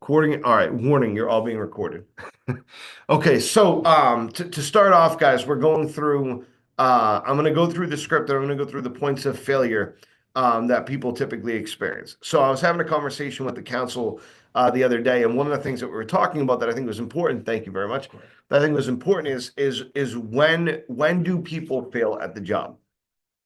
Recording. All right. Warning, you're all being recorded. Okay, so to start off, guys, we're going through I'm going to go through the script and I'm going to go through the points of failure that people typically experience. So I was having a conversation with the council the other day, and one of the things that we were talking about that I think was important, thank you very much, that I think was important is when do people fail at the job?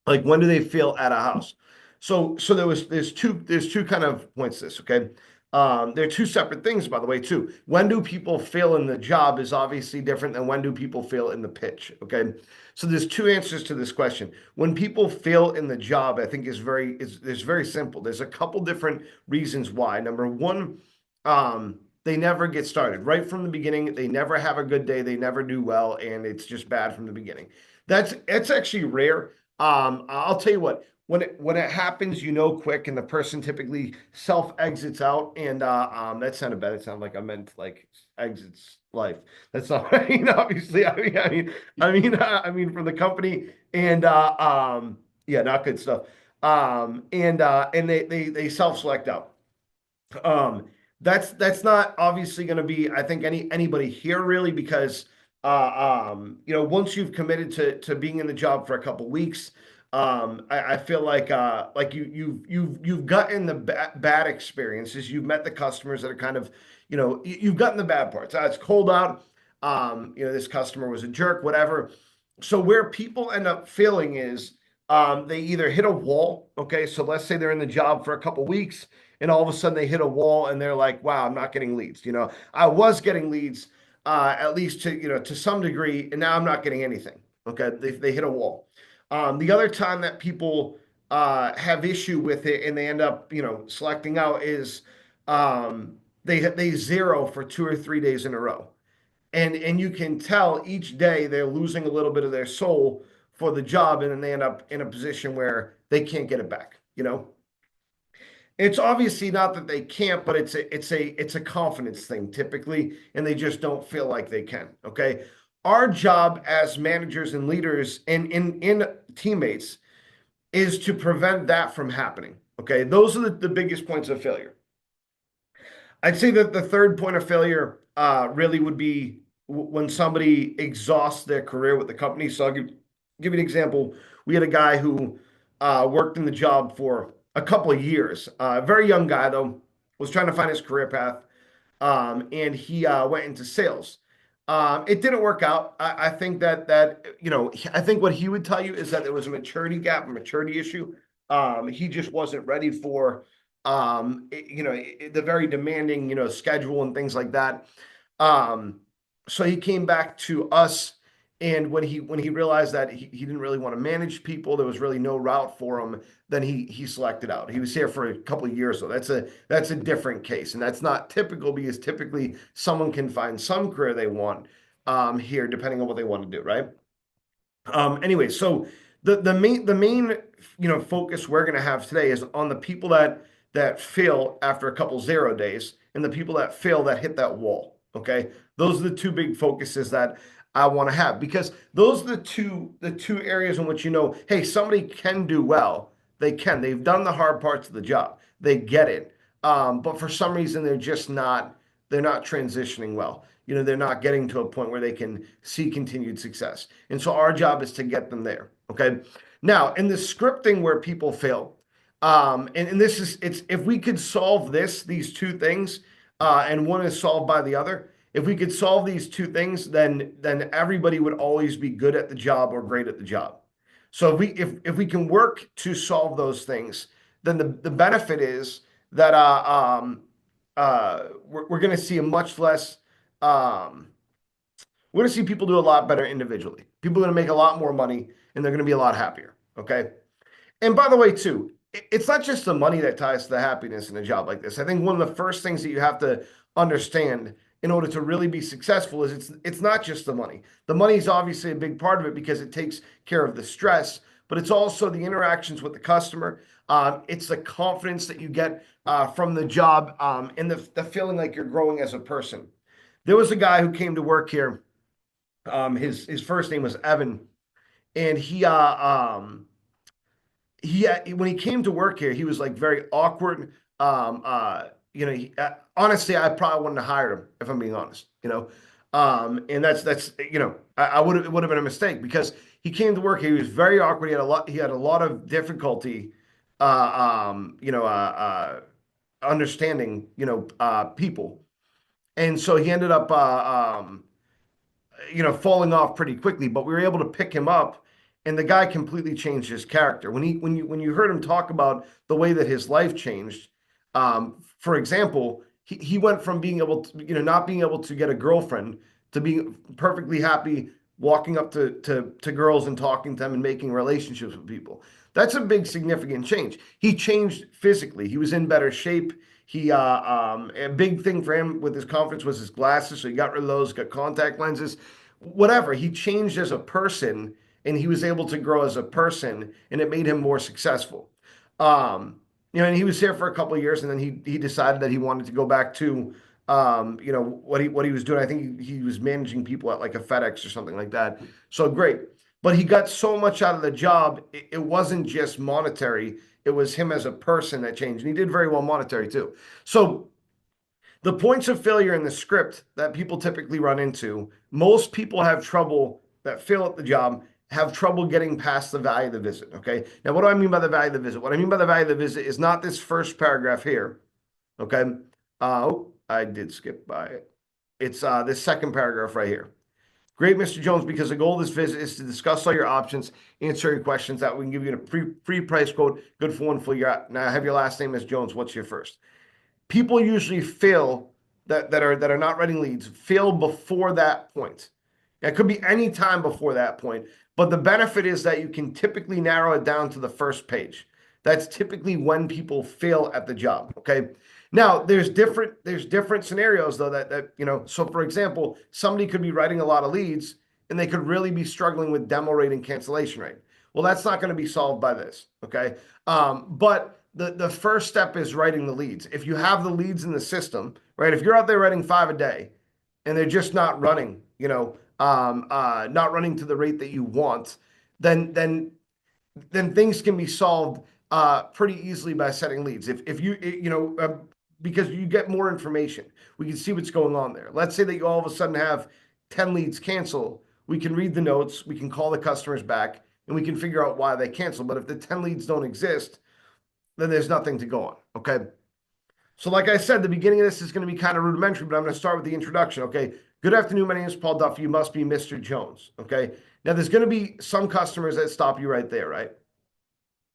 Like when do they fail at a house? So there's two kind of points to this, okay? They're two separate things, by the way, too. When do people fail in the job is obviously different than when do people fail in the pitch, okay? So there's two answers to this question. When people fail in the job, I think is very simple. There's a couple different reasons why. Number one, they never get started. Right from the beginning, they never have a good day, they never do well, and it's just bad from the beginning. That's actually rare. I'll tell you what, when it happens, you know quick, and the person typically self exits out, and that sounded bad. It sounded like I meant like exits life. That's not right. Obviously, I mean from the company, and yeah, not good stuff. And they self select out. Um, that's not obviously going to be, I think, anybody here really, because once you've committed to being in the job for a couple weeks, I feel like you've gotten the bad experiences. You've met the customers that are kind of, you've gotten the bad parts. It's cold out. This customer was a jerk, whatever. So where people end up failing is they either hit a wall. Okay, so let's say they're in the job for a couple weeks and all of a sudden they hit a wall and they're like, wow, I'm not getting leads. I was getting leads at least to some degree, and now I'm not getting anything. Okay, they hit a wall. The other time that people have issue with it and they end up selecting out is they zero for 2 or 3 days in a row, and you can tell each day they're losing a little bit of their soul for the job, and then they end up in a position where they can't get it back. It's obviously not that they can't, but it's a confidence thing typically, and they just don't feel like they can. Okay. Our job as managers and leaders and in teammates is to prevent that from happening. Okay. Those are the biggest points of failure. I'd say that the third point of failure really would be when somebody exhausts their career with the company. So I'll give you an example. We had a guy who worked in the job for a couple of years. A very young guy, though, was trying to find his career path, and he went into sales. It didn't work out. I think I think what he would tell you is that there was a maturity gap, a maturity issue. He just wasn't ready for the very demanding schedule and things like that. Um, so he came back to us, and when he realized that he didn't really want to manage people, there was really no route for him. Then he selected out. He was here for a couple of years, though. That's a different case, and that's not typical because typically someone can find some career they want here, depending on what they want to do, right? Anyway, so the main focus we're going to have today is on the people that fail after a couple 0 days, and the people that fail that hit that wall. Okay, those are the two big focuses that I want to have, because those are the two areas in which hey, somebody can do well. They've done the hard parts of the job. They get it. But for some reason they're not transitioning well. They're not getting to a point where they can see continued success. And so our job is to get them there. Okay. Now, in the scripting where people fail, and this is it's if we could solve these two things, and one is solved by the other. If we could solve these two things, then everybody would always be good at the job or great at the job. So if we can work to solve those things, then the benefit is that we're going to see a much less um, we're going to see people do a lot better individually. People are going to make a lot more money, and they're going to be a lot happier. Okay. And by the way, too, it's not just the money that ties to the happiness in a job like this. I think one of the first things that you have to understand in order to really be successful is it's not just the money. The money is obviously a big part of it because it takes care of the stress, but it's also the interactions with the customer. It's the confidence that you get from the job, and the feeling like you're growing as a person. There was a guy who came to work here. His first name was Evan, and he when he came to work here, he was like very awkward. honestly, I probably wouldn't have hired him if I'm being honest. And that's I would have it would have been a mistake because he came to work. He was very awkward. He had a lot of difficulty, understanding people, and so he ended up falling off pretty quickly, but we were able to pick him up, and the guy completely changed his character. When you heard him talk about the way that his life changed, for example, he went from being able to, not being able to get a girlfriend to being perfectly happy walking up to girls and talking to them and making relationships with people. That's a big significant change. He changed physically. He was in better shape. A big thing for him with his confidence was his glasses. So he got rid of those, got contact lenses, whatever. He changed as a person and he was able to grow as a person and it made him more successful. And he was here for a couple of years and then he decided that he wanted to go back to, what he was doing. I think he was managing people at like a FedEx or something like that. So great. But he got so much out of the job. It wasn't just monetary. It was him as a person that changed. And he did very well monetary too. So the points of failure in the script that people typically run into, most people have trouble that fail at the job, have trouble getting past the value of the visit. Okay. Now, what do I mean by the value of the visit? What I mean by the value of the visit is not this first paragraph here. Okay. I did skip by it. It's this second paragraph right here. Great, Mr. Jones, because the goal of this visit is to discuss all your options, answer your questions, that we can give you a free price quote, good for one full year. Now, I have your last name as Jones. What's your first? People usually fail that are not writing leads, fail before that point. It could be any time before that point, but the benefit is that you can typically narrow it down to the first page. That's typically when people fail at the job. Okay. Now there's different scenarios though so for example, somebody could be writing a lot of leads and they could really be struggling with demo rate and cancellation rate. Well, that's not going to be solved by this. Okay. But the first step is writing the leads. If you have the leads in the system, right? If you're out there writing 5 a day and they're just not running, not running to the rate that you want, then things can be solved pretty easily by setting leads. If you because you get more information, we can see what's going on there. Let's say that you all of a sudden have 10 leads cancel. We can read the notes, we can call the customers back, and we can figure out why they cancel. But if the 10 leads don't exist, then there's nothing to go on. Okay. So like I said, the beginning of this is going to be kind of rudimentary, but I'm going to start with the introduction. Okay. Good afternoon. My name is Paul Duffy. You must be Mr. Jones. Okay. Now there's going to be some customers that stop you right there, right?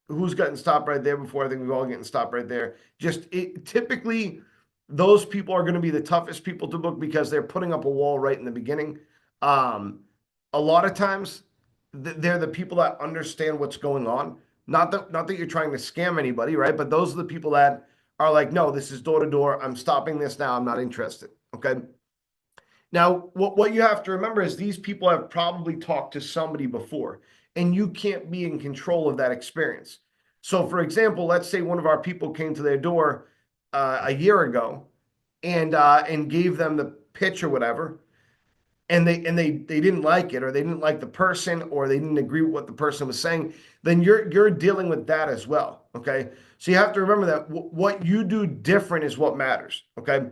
Who's gotten stopped right there before? I think we've all gotten stopped right there. Typically, those people are going to be the toughest people to book because they're putting up a wall right in the beginning. A lot of times, they're the people that understand what's going on. Not that you're trying to scam anybody, right? But those are the people that are like, no, this is door to door. I'm stopping this now. I'm not interested. Okay. Now, what you have to remember is these people have probably talked to somebody before, and you can't be in control of that experience. So, for example, let's say one of our people came to their door a year ago and gave them the pitch or whatever, and they didn't like it, or they didn't like the person, or they didn't agree with what the person was saying. Then you're dealing with that as well. Okay, so you have to remember that what you do different is what matters. Okay.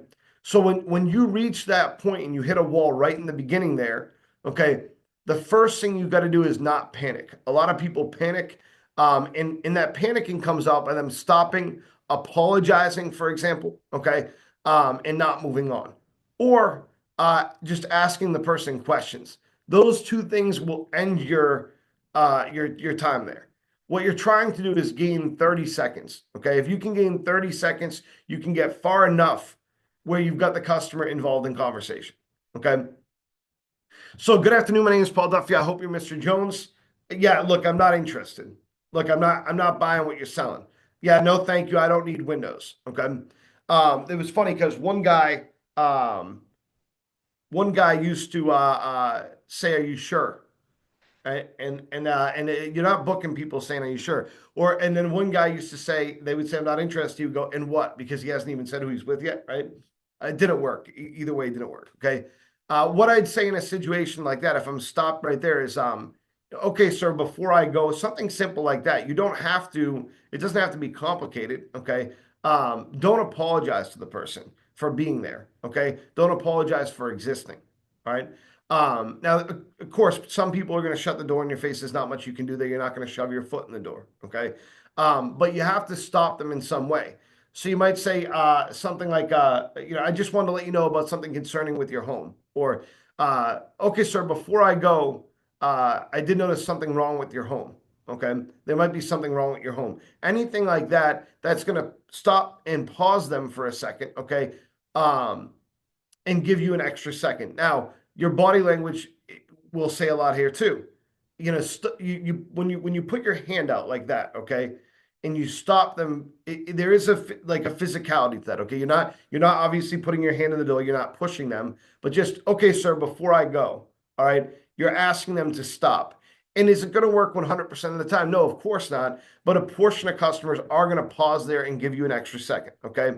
So when you reach that point and you hit a wall right in the beginning there, okay, the first thing you got to do is not panic. A lot of people panic, and that panicking comes out by them stopping, apologizing, for example, okay, and not moving on, or just asking the person questions. Those two things will end your time there. What you're trying to do is gain 30 seconds. Okay, if you can gain 30 seconds, you can get far enough where you've got the customer involved in conversation. Okay. So good afternoon. My name is Paul Duffy. I hope you're Mr. Jones. Yeah, look, I'm not interested. Look, I'm not buying what you're selling. Yeah, no, thank you. I don't need windows. Okay. It was funny because one guy used to say, "Are you sure?" Right? And you're not booking people saying, "Are you sure?" And then one guy used to say, they would say, "I'm not interested." You go, "And what?" Because he hasn't even said who he's with yet, right? It didn't work. Either way, it didn't work. Okay. What I'd say in a situation like that, if I'm stopped right there, is okay, sir, before I go, something simple like that. You don't have to, it doesn't have to be complicated. Okay. don't apologize to the person for being there. Okay, don't apologize for existing. All right. Now, of course, some people are going to shut the door in your face. There's not much you can do there. You're not going to shove your foot in the door. Okay. But you have to stop them in some way. So you might say something like, I just wanted to let you know about something concerning with your home. Or, okay, sir, before I go, I did notice something wrong with your home. Okay. There might be something wrong with your home. Anything like that, that's going to stop and pause them for a second. Okay. Um, and give you an extra second. Now, your body language will say a lot here too. When you put your hand out like that, okay, and you stop them, there is a physicality to that, okay. You're not obviously putting your hand in the door. You're not pushing them, but just okay, sir, before I go, all right. You're asking them to stop. And is it going to work 100% of the time? No, of course not. But a portion of customers are going to pause there and give you an extra second, okay.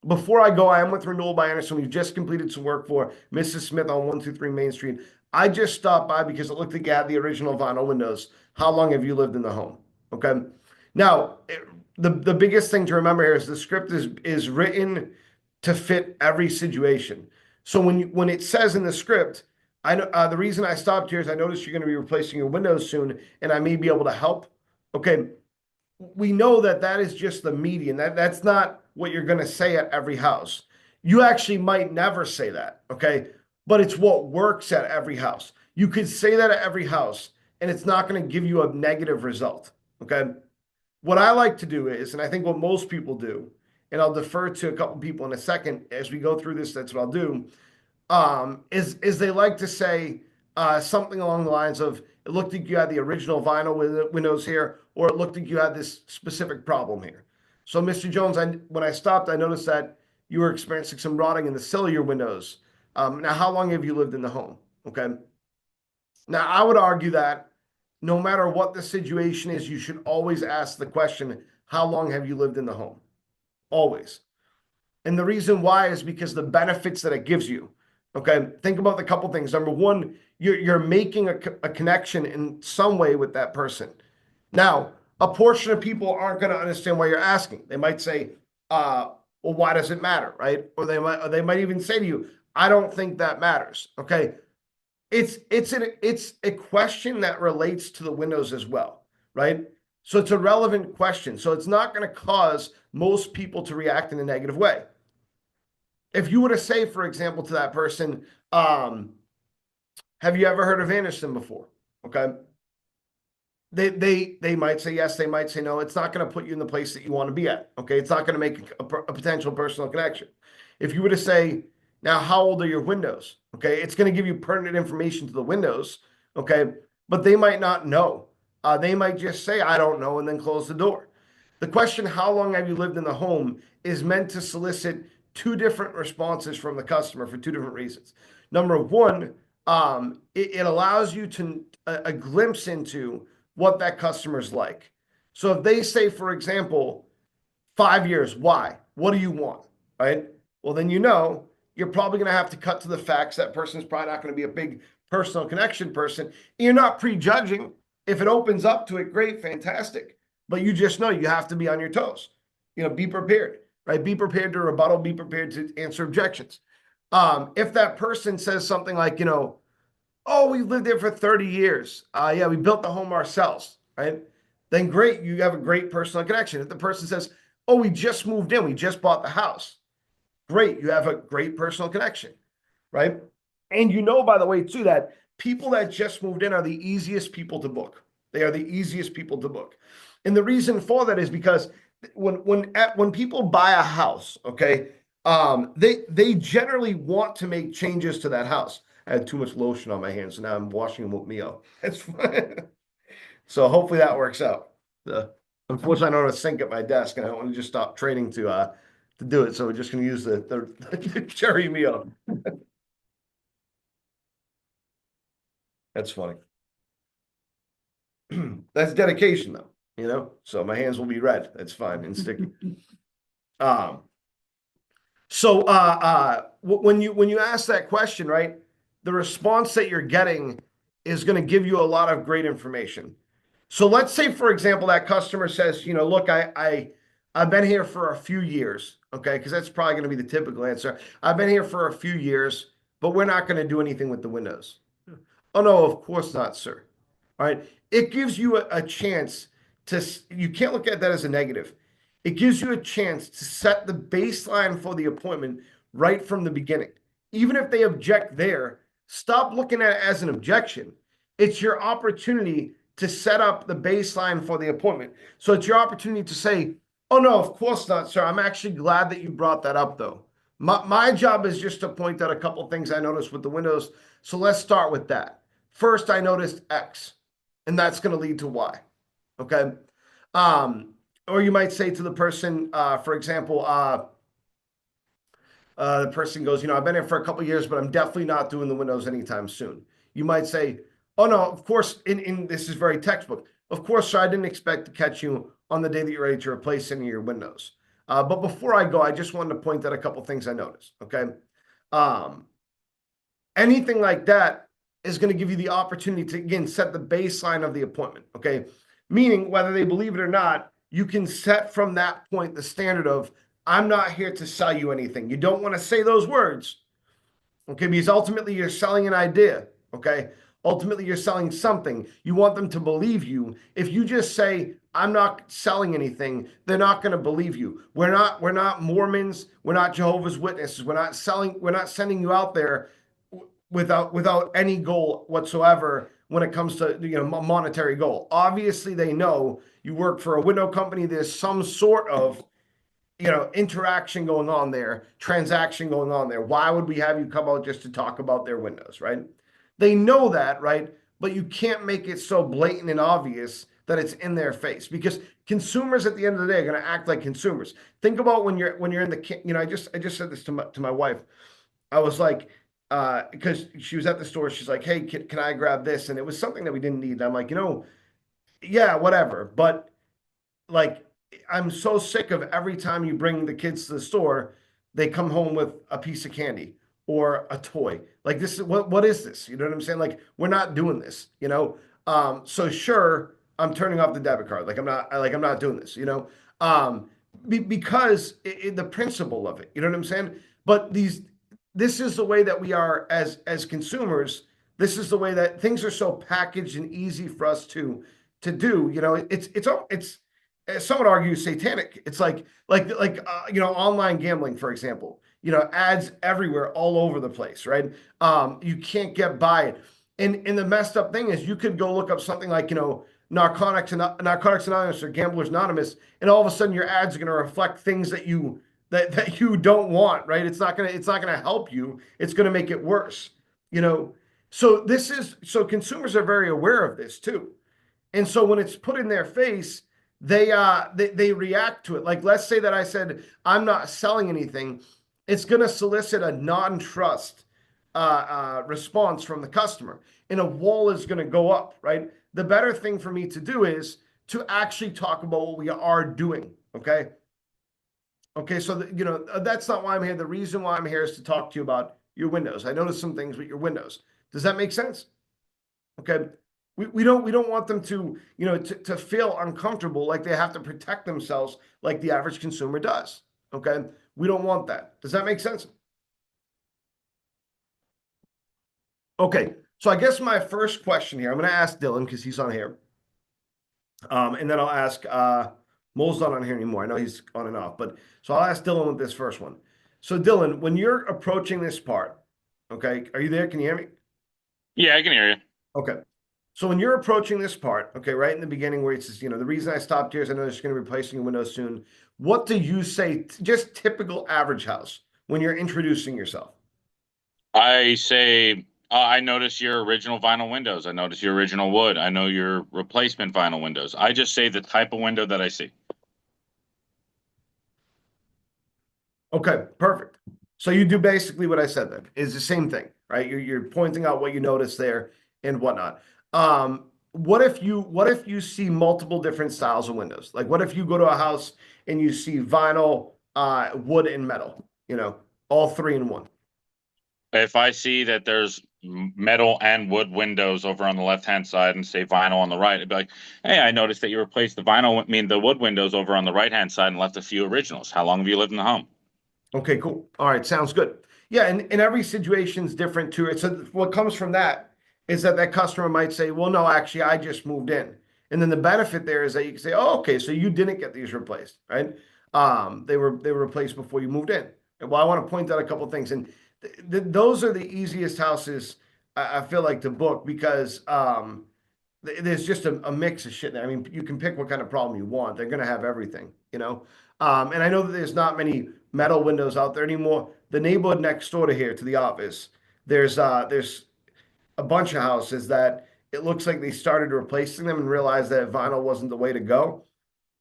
Before I go, I am with Renewal by Andersen. We've just completed some work for Mrs. Smith on 123 Main Street. I just stopped by because it looked like you had the original vinyl windows. How long have you lived in the home? Okay. Now, the biggest thing to remember here is the script is written to fit every situation. So when it says in the script, I know the reason I stopped here is I noticed you're going to be replacing your windows soon, and I may be able to help. Okay, we know that that is just the median. That's not what you're going to say at every house. You actually might never say that, okay? But it's what works at every house. You could say that at every house, and it's not going to give you a negative result, okay? What I like to do is, and I think what most people do, and I'll defer to a couple people in a second as we go through this, that's what I'll do, is they like to say something along the lines of, it looked like you had the original vinyl windows here, or it looked like you had this specific problem here. So, Mr. Jones, when I stopped, I noticed that you were experiencing some rotting in the sill of your windows. Now, how long have you lived in the home? Okay. Now, I would argue that no matter what the situation is, you should always ask the question, how long have you lived in the home? Always. And the reason why is because the benefits that it gives you. Okay, think about the couple things. Number one, you're making a connection in some way with that person. Now, a portion of people aren't going to understand why you're asking. They might say, well, why does it matter, right? Or they might even say to you, I don't think that matters. Okay, it's a question that relates to the windows as well, right? So it's a relevant question. So it's not going to cause most people to react in a negative way. If you were to say, for example, to that person, have you ever heard of Andersen before? Okay. They might say yes, they might say no. It's not going to put you in the place that you want to be at. Okay. It's not going to make a potential personal connection. If you were to say, now, how old are your windows? Okay. It's going to give you pertinent information to the windows. Okay. But they might not know. They might just say, I don't know, and then close the door. The question, how long have you lived in the home, is meant to solicit two different responses from the customer for two different reasons. Number one, it allows you to a glimpse into what that customer's like. So if they say, for example, 5 years, why? What do you want? Right? Well, then you're probably going to have to cut to the facts. That person's probably not going to be a big personal connection person. You're not prejudging. If it opens up to it, great, fantastic. But you just know you have to be on your toes. Be prepared, right? Be prepared to rebuttal, be prepared to answer objections. If that person says something like, oh, we've lived there for 30 years. Yeah, we built the home ourselves, right? Then great, you have a great personal connection. If the person says, oh, we just moved in, we just bought the house. Great, you have a great personal connection, right? And by the way, too, that people that just moved in are the easiest people to book. They are the easiest people to book. And the reason for that is because when people buy a house, okay, they generally want to make changes to that house. I had too much lotion on my hands, so now I'm washing them with Mio. That's fine. So hopefully that works out. Unfortunately, I don't have a sink at my desk, and I don't want to just stop training to do it. So we're just going to use the cherry Mio. That's funny. That's dedication, though. So my hands will be red. That's fine and sticky. So when you ask that question, right, the response that you're getting is going to give you a lot of great information. So let's say, for example, that customer says, look, I've been here for a few years, okay? Because that's probably going to be the typical answer. I've been here for a few years, but we're not going to do anything with the windows. Oh, no, of course not, sir. All right. It gives you a chance to, you can't look at that as a negative. It gives you a chance to set the baseline for the appointment right from the beginning. Even if they object there, stop looking at it as an objection. It's your opportunity to set up the baseline for the appointment. So it's your opportunity to say, oh, no, of course not, sir. I'm actually glad that you brought that up, though. My job is just to point out a couple things I noticed with the windows. So let's start with that. First, I noticed X, and that's going to lead to Y. Okay. Um, or you might say to the person, for example, the person goes, I've been here for a couple of years, but I'm definitely not doing the windows anytime soon. You might say, oh, no, of course, in this is very textbook. Of course, sir, I didn't expect to catch you on the day that you're ready to replace any of your windows. But before I go, I just wanted to point out a couple things I noticed. Okay. Um, Anything like that is going to give you the opportunity to, again, set the baseline of the appointment. Okay. Meaning, whether they believe it or not, you can set from that point the standard of, I'm not here to sell you anything. You don't want to say those words. Okay. Because ultimately you're selling an idea. Okay. Ultimately you're selling something. You want them to believe you. If you just say, I'm not selling anything, they're not going to believe you. We're not Mormons. We're not Jehovah's Witnesses. We're not sending you out there without any goal whatsoever when it comes to monetary goal. Obviously, they know you work for a window company. There's some sort of interaction going on there, transaction going on there. Why would we have you come out just to talk about their windows, right? They know that, right? But you can't make it so blatant and obvious that it's in their face, because consumers at the end of the day are going to act like consumers. Think about when you're in the I just said this to my wife. I was like, because she was at the store, she's like, hey, can I grab this? And it was something that we didn't need. And I'm like, yeah, whatever. But like, I'm so sick of every time you bring the kids to the store, they come home with a piece of candy or a toy. Like, this is what is this? You know what I'm saying? Like, we're not doing this. So sure, I'm turning off the debit card. I'm not doing this. Um, because the principle of it, you know what I'm saying? But this is the way that we are as consumers. This is the way that things are so packaged and easy for us to do. It's some would argue satanic. It's online gambling, for example. Ads everywhere, all over the place, right? You can't get by it. And the messed up thing is, you could go look up something like Narcotics Anonymous or Gamblers Anonymous, and all of a sudden your ads are going to reflect things that you don't want, right? It's not gonna help you. It's gonna make it worse. You know, so consumers are very aware of this too. And so when it's put in their face, they react to it. Like, let's say that I said, I'm not selling anything. It's going to solicit a non-trust response from the customer, and a wall is going to go up, right? The better thing for me to do is to actually talk about what we are doing. Okay. Okay. So, that's not why I'm here. The reason why I'm here is to talk to you about your windows. I noticed some things with your windows. Does that make sense? Okay. We don't want them to feel uncomfortable, like they have to protect themselves like the average consumer does. Okay. We don't want that. Does that make sense? Okay. So I guess my first question here, I'm going to ask Dylan because he's on here. And then I'll ask, Mo's not on here anymore. I know he's on and off, but so I'll ask Dylan with this first one. So Dylan, when you're approaching this part, okay, are you there? Can you hear me? Yeah, I can hear you. Okay. So when you're approaching this part, okay, right in the beginning where it says, the reason I stopped here is I know there's going to be replacing your windows soon. What do you say, just typical average house, when you're introducing yourself? I say, I notice your original vinyl windows. I notice your original wood. I know your replacement vinyl windows. I just say the type of window that I see. Okay, perfect. So you do basically what I said then, is the same thing, right? You're pointing out what you notice there and whatnot. What if you see multiple different styles of windows? Like, what if you go to a house and you see vinyl, wood, and metal, all three in one? If I see that there's metal and wood windows over on the left-hand side and say vinyl on the right. It'd be like, hey, I noticed that you replaced the wood windows over on the right-hand side and left a few originals. How long have you lived in the home? Okay, cool. All right, sounds good. Yeah, and every situation's different too. So what comes from that is that that customer might say, well, no, actually, I just moved in. And then the benefit there is that you can say, oh, okay, so you didn't get these replaced, right? They were replaced before you moved in. And well, I want to point out a couple things, and those are the easiest houses I feel like to book because there's just a mix of shit there. I mean, you can pick what kind of problem you want. They're gonna have everything, you know. And I know that there's not many metal windows out there anymore. The neighborhood next door to here, to the office, there's a bunch of houses that it looks like they started replacing them and realized that vinyl wasn't the way to go.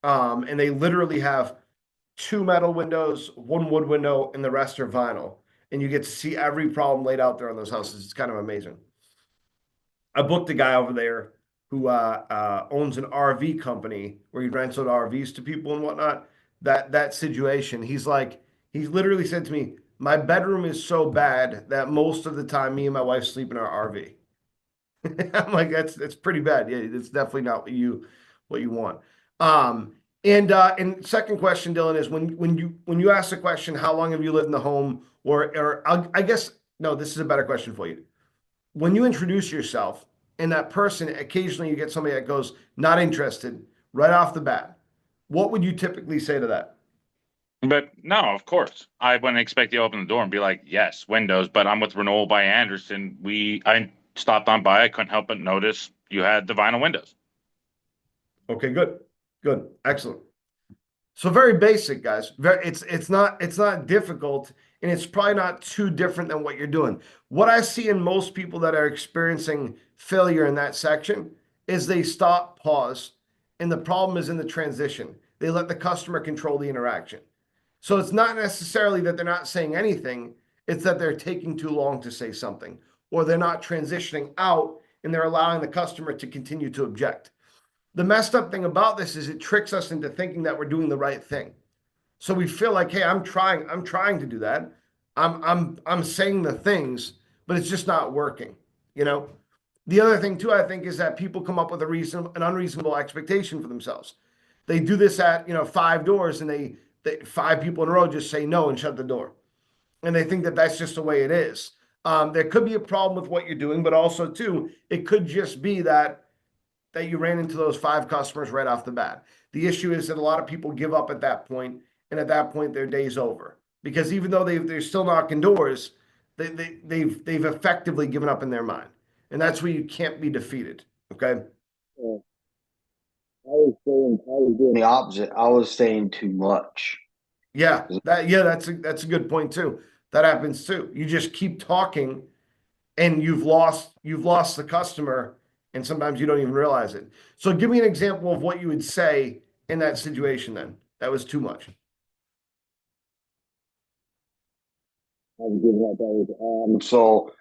And they literally have two metal windows, one wood window, and the rest are vinyl. And you get to see every problem laid out there on those houses. It's kind of amazing. I booked a guy over there who owns an RV company where he rents out RVs to people and whatnot. That situation, he literally said to me, "My bedroom is so bad that most of the time me and my wife sleep in our RV." I'm like, that's pretty bad. Yeah, it's definitely not what you want. And second question, Dylan, is when you ask the question, how long have you lived in the home? Or I guess no, this is a better question for you when you introduce yourself and that person, occasionally you get somebody that goes, not interested right off the bat, what would you typically say to that? But no, of course. I wouldn't expect you to open the door and be like, yes, windows, but I'm with Renewal by Anderson. I stopped on by, I couldn't help but notice you had the vinyl windows. Okay, good. Good. Excellent. So very basic, guys. It's not difficult, and it's probably not too different than what you're doing. What I see in most people that are experiencing failure in that section is they stop, pause, and the problem is in the transition. They let the customer control the interaction. So it's not necessarily that they're not saying anything, it's that they're taking too long to say something, or they're not transitioning out and they're allowing the customer to continue to object. The messed up thing about this is it tricks us into thinking that we're doing the right thing. So we feel like, hey, I'm trying to do that. I'm saying the things, but it's just not working, you know? The other thing too, I think, is that people come up with an unreasonable expectation for themselves. They do this at, five doors and they five people in a row just say no and shut the door. And they think that that's just the way it is. There could be a problem with what you're doing, but also too, it could just be that you ran into those five customers right off the bat. The issue is that a lot of people give up at that point, and at that point, their day's over. Because even though they're still knocking doors, they've effectively given up in their mind, and that's where you can't be defeated. Okay. Yeah. I was doing the opposite. I was saying too much. That's a good point too. That happens too. You just keep talking, and you've lost the customer, and sometimes you don't even realize it. So give me an example of what you would say in that situation then. That was too much. I was giving out that so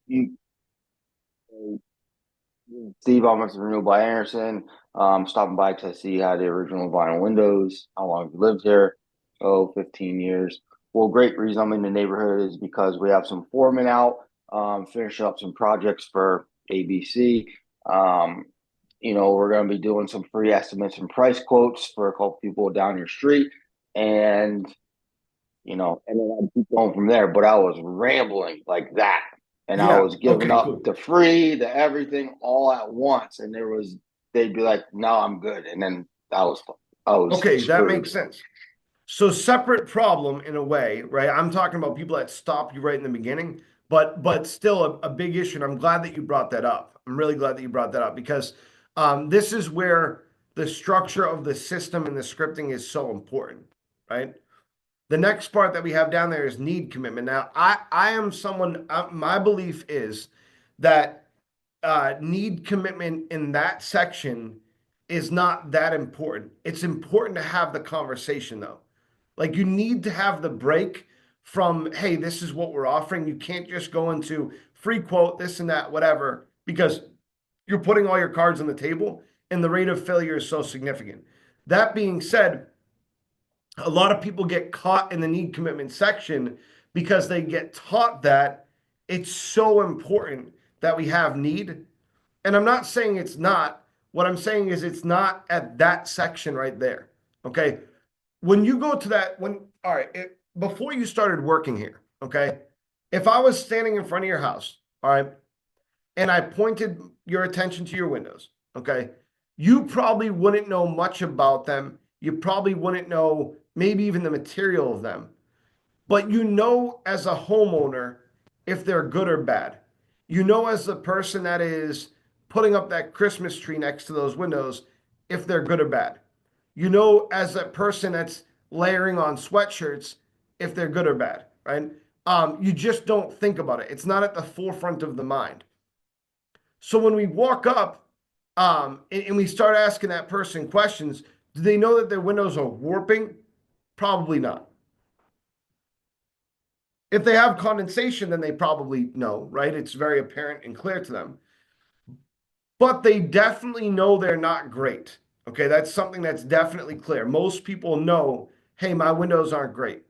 you Steve, I'm with Renewal by Anderson. Stopping by to see how the original vinyl windows. How long have you lived here? Oh, 15 years. Well, great reason I'm in the neighborhood is because we have some foremen out, finishing up some projects for ABC. Um, we're going to be doing some free estimates and price quotes for a couple people down your street. And, and then I'd keep going from there. But I was rambling like that. And I Yeah. was giving Okay, up cool. the free, the everything all at once. And they'd be like, no, I'm good. And then I was Okay, that screwed. makes sense. So separate problem in a way, right? I'm talking about people that stop you right in the beginning, but still a big issue. And I'm glad that you brought that up. I'm really glad that you brought that up because this is where the structure of the system and the scripting is so important, right? The next part that we have down there is need commitment. Now, I am someone. My belief is that need commitment in that section is not that important. It's important to have the conversation though. Like you need to have the break from, hey, this is what we're offering. You can't just go into free quote, this and that, whatever, because you're putting all your cards on the table and the rate of failure is so significant. That being said, a lot of people get caught in the need commitment section because they get taught that it's so important that we have need. And I'm not saying it's not. What I'm saying is it's not at that section right there. Okay. When you go to that, all right, before you started working here, okay, if I was standing in front of your house, all right, and I pointed your attention to your windows, okay, you probably wouldn't know much about them. You probably wouldn't know maybe even the material of them. But you know, as a homeowner, if they're good or bad. You know, as the person that is putting up that Christmas tree next to those windows, if they're good or bad. You know, as that person that's layering on sweatshirts, if they're good or bad, right? You just don't think about it. It's not at the forefront of the mind. So when we walk up and we start asking that person questions, do they know that their windows are warping? Probably not. If they have condensation, then they probably know, right? It's very apparent and clear to them. But they definitely know they're not great. Okay, that's something that's definitely clear. Most people know, hey, my windows aren't great.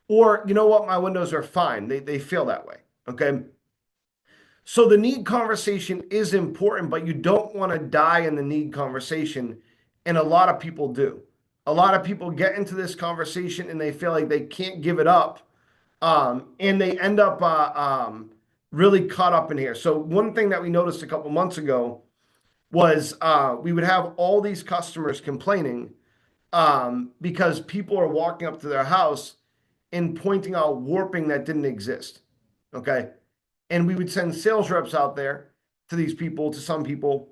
Or, you know what, my windows are fine. They feel that way. Okay. So the need conversation is important, but you don't want to die in the need conversation. And a lot of people do. A lot of people get into this conversation and they feel like they can't give it up. And they end up really caught up in here. So one thing that we noticed a couple months ago was we would have all these customers complaining because people are walking up to their house and pointing out warping that didn't exist. Okay. And we would send sales reps out there to these people, to some people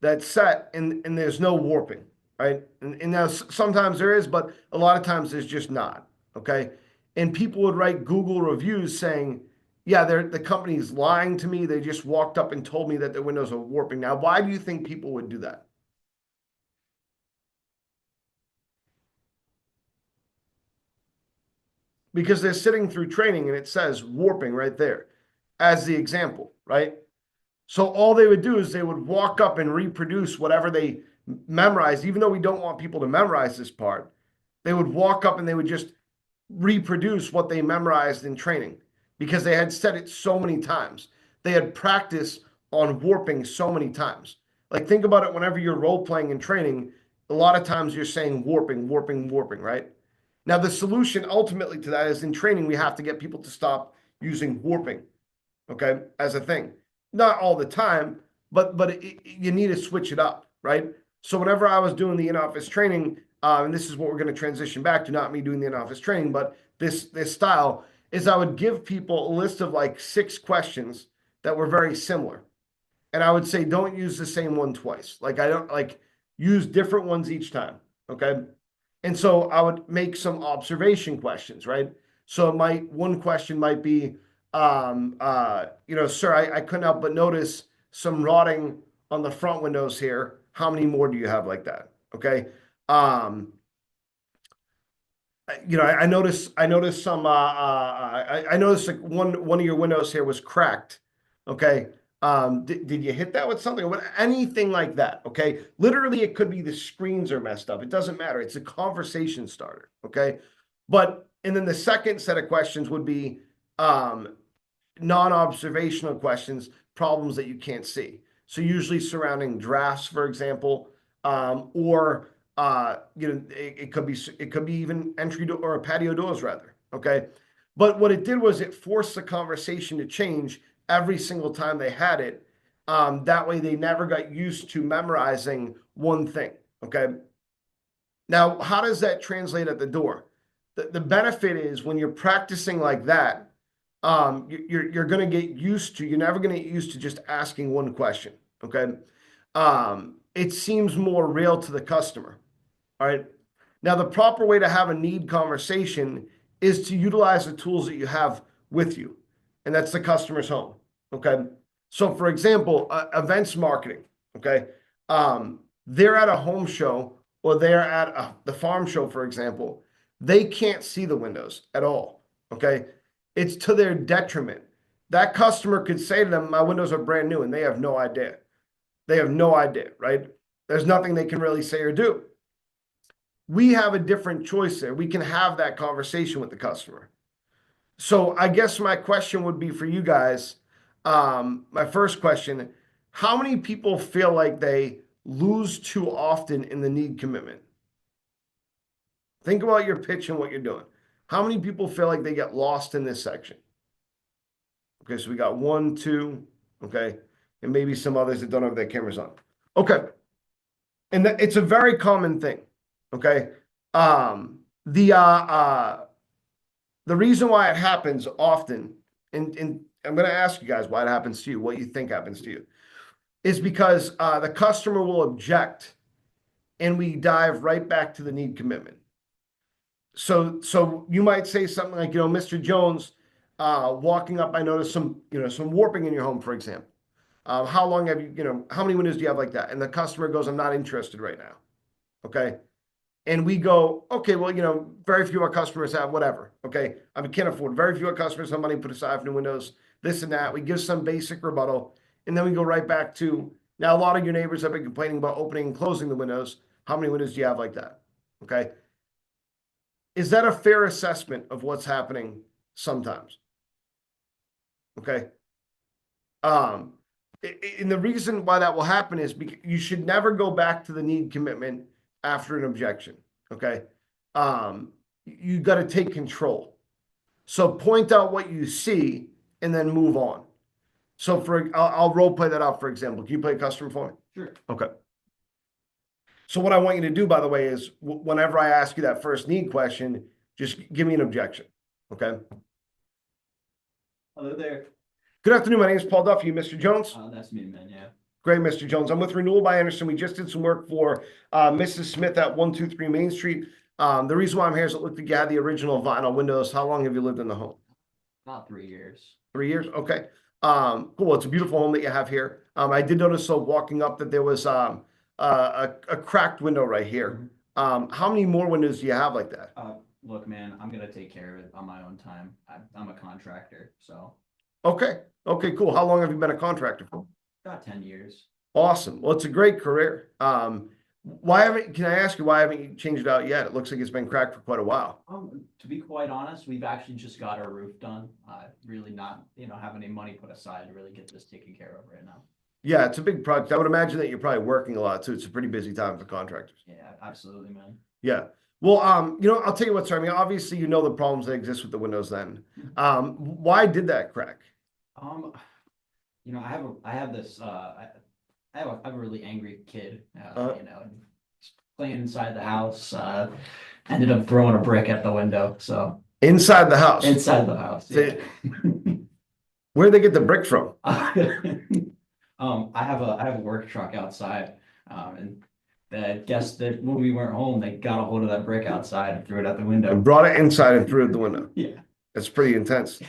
that set and there's no warping, right? And now sometimes there is, but a lot of times there's just not. Okay. And people would write Google reviews saying, yeah, the company's lying to me. They just walked up and told me that their windows are warping. Now, why do you think people would do that? Because they're sitting through training and it says warping right there as the example, right? So all they would do is they would walk up and reproduce whatever they memorized, even though we don't want people to memorize this part. They would walk up and they would just reproduce what they memorized in training because they had said it so many times. They had practiced on warping so many times. Like, think about it whenever you're role playing and training, a lot of times you're saying warping, warping, warping, right? Now, the solution ultimately to that is in training, we have to get people to stop using warping, okay, as a thing. Not all the time, but you need to switch it up, right? So whenever I was doing the in-office training, and this is what we're going to transition back to, not me doing the in-office training, but this style is I would give people a list of like 6 questions that were very similar. And I would say, don't use the same one twice. Like, I don't like use different ones each time. Okay. And so I would make some observation questions, right? So one question might be, sir, I couldn't help but notice some rotting on the front windows here. How many more do you have like that? Okay. I noticed some, I noticed like one of your windows here was cracked. Okay. Did you hit that with something or anything like that? Okay. Literally, it could be the screens are messed up. It doesn't matter. It's a conversation starter. Okay. And then the second set of questions would be, non-observational questions, problems that you can't see. So usually surrounding drafts, for example, or it could be even entry door or patio doors rather. Okay. But what it did was it forced the conversation to change every single time they had it. That way they never got used to memorizing one thing. Okay. Now, how does that translate at the door? The benefit is when you're practicing like that, you're going to get used to, you're never going to get used to just asking one question. Okay. It seems more real to the customer. All right. Now, the proper way to have a need conversation is to utilize the tools that you have with you, and that's the customer's home. Okay. So, for example, events marketing. Okay. They're at a home show or they're at the farm show, for example. They can't see the windows at all. Okay. It's to their detriment. That customer could say to them, my windows are brand new, and they have no idea. They have no idea, right? There's nothing they can really say or do. We have a different choice there. We can have that conversation with the customer. So I guess my question would be for you guys. My first question, how many people feel like they lose too often in the need commitment? Think about your pitch and what you're doing. How many people feel like they get lost in this section? Okay, so we got 1, 2, okay, and maybe some others that don't have their cameras on. Okay, and it's a very common thing. Okay, um, the uh, uh, the reason why it happens often, and I'm going to ask you guys why it happens to you, what you think happens to you, is because the customer will object, and we dive right back to the need commitment. So you might say something like, Mr. Jones, walking up, I noticed some warping in your home, for example. How long have how many windows do you have like that? And the customer goes, I'm not interested right now. Okay. And we go, okay, well, very few of our customers have whatever. Okay. I mean, can't afford. Very few of our customers have money put aside for new windows, this and that. We give some basic rebuttal. And then we go right back to, now, a lot of your neighbors have been complaining about opening and closing the windows. How many windows do you have like that? Okay. Is that a fair assessment of what's happening sometimes? Okay. Um, and the reason why that will happen is because you should never go back to the need commitment after an objection. Okay. You got to take control. So point out what you see and then move on. So I'll role play that out, for example. Can you play a customer for me? Sure. Okay. So what I want you to do, by the way, is whenever I ask you that first need question, just give me an objection. Okay. Hello there. Good afternoon. My name is Paul Duffy. Mr. Jones? That's me, man. Yeah. Great, Mr. Jones. I'm with Renewal by Anderson. We just did some work for Mrs. Smith at 123 Main Street. The reason why I'm here is it looked like you had the original vinyl windows. How long have you lived in the home? About 3 years. 3 years? Okay. Cool. It's a beautiful home that you have here. I did notice, so walking up, that there was a cracked window right here. How many more windows do you have like that? Look, man, I'm gonna take care of it on my own time. I'm a contractor, so Okay. Okay, cool. How long have you been a contractor for? about 10 years. Awesome. Well, it's a great career. Can I ask you, why haven't you changed it out yet? It looks like it's been cracked for quite a while. To be quite honest, we've actually just got our roof done. Really not, have any money put aside to really get this taken care of right now. Yeah, it's a big project. I would imagine that you're probably working a lot too. It's a pretty busy time for contractors. Yeah, absolutely, man. Yeah. Well, I'll tell you what, sir. I mean, obviously, the problems that exist with the windows then. Why did that crack? I have this, I have a really angry kid, playing inside the house, ended up throwing a brick at the window, so. Inside the house? Inside the house, yeah. Where'd they get the brick from? I have a work truck outside, and I guess that when we weren't home, they got a hold of that brick outside and threw it out the window. And brought it inside and threw it out the window. Yeah. That's pretty intense.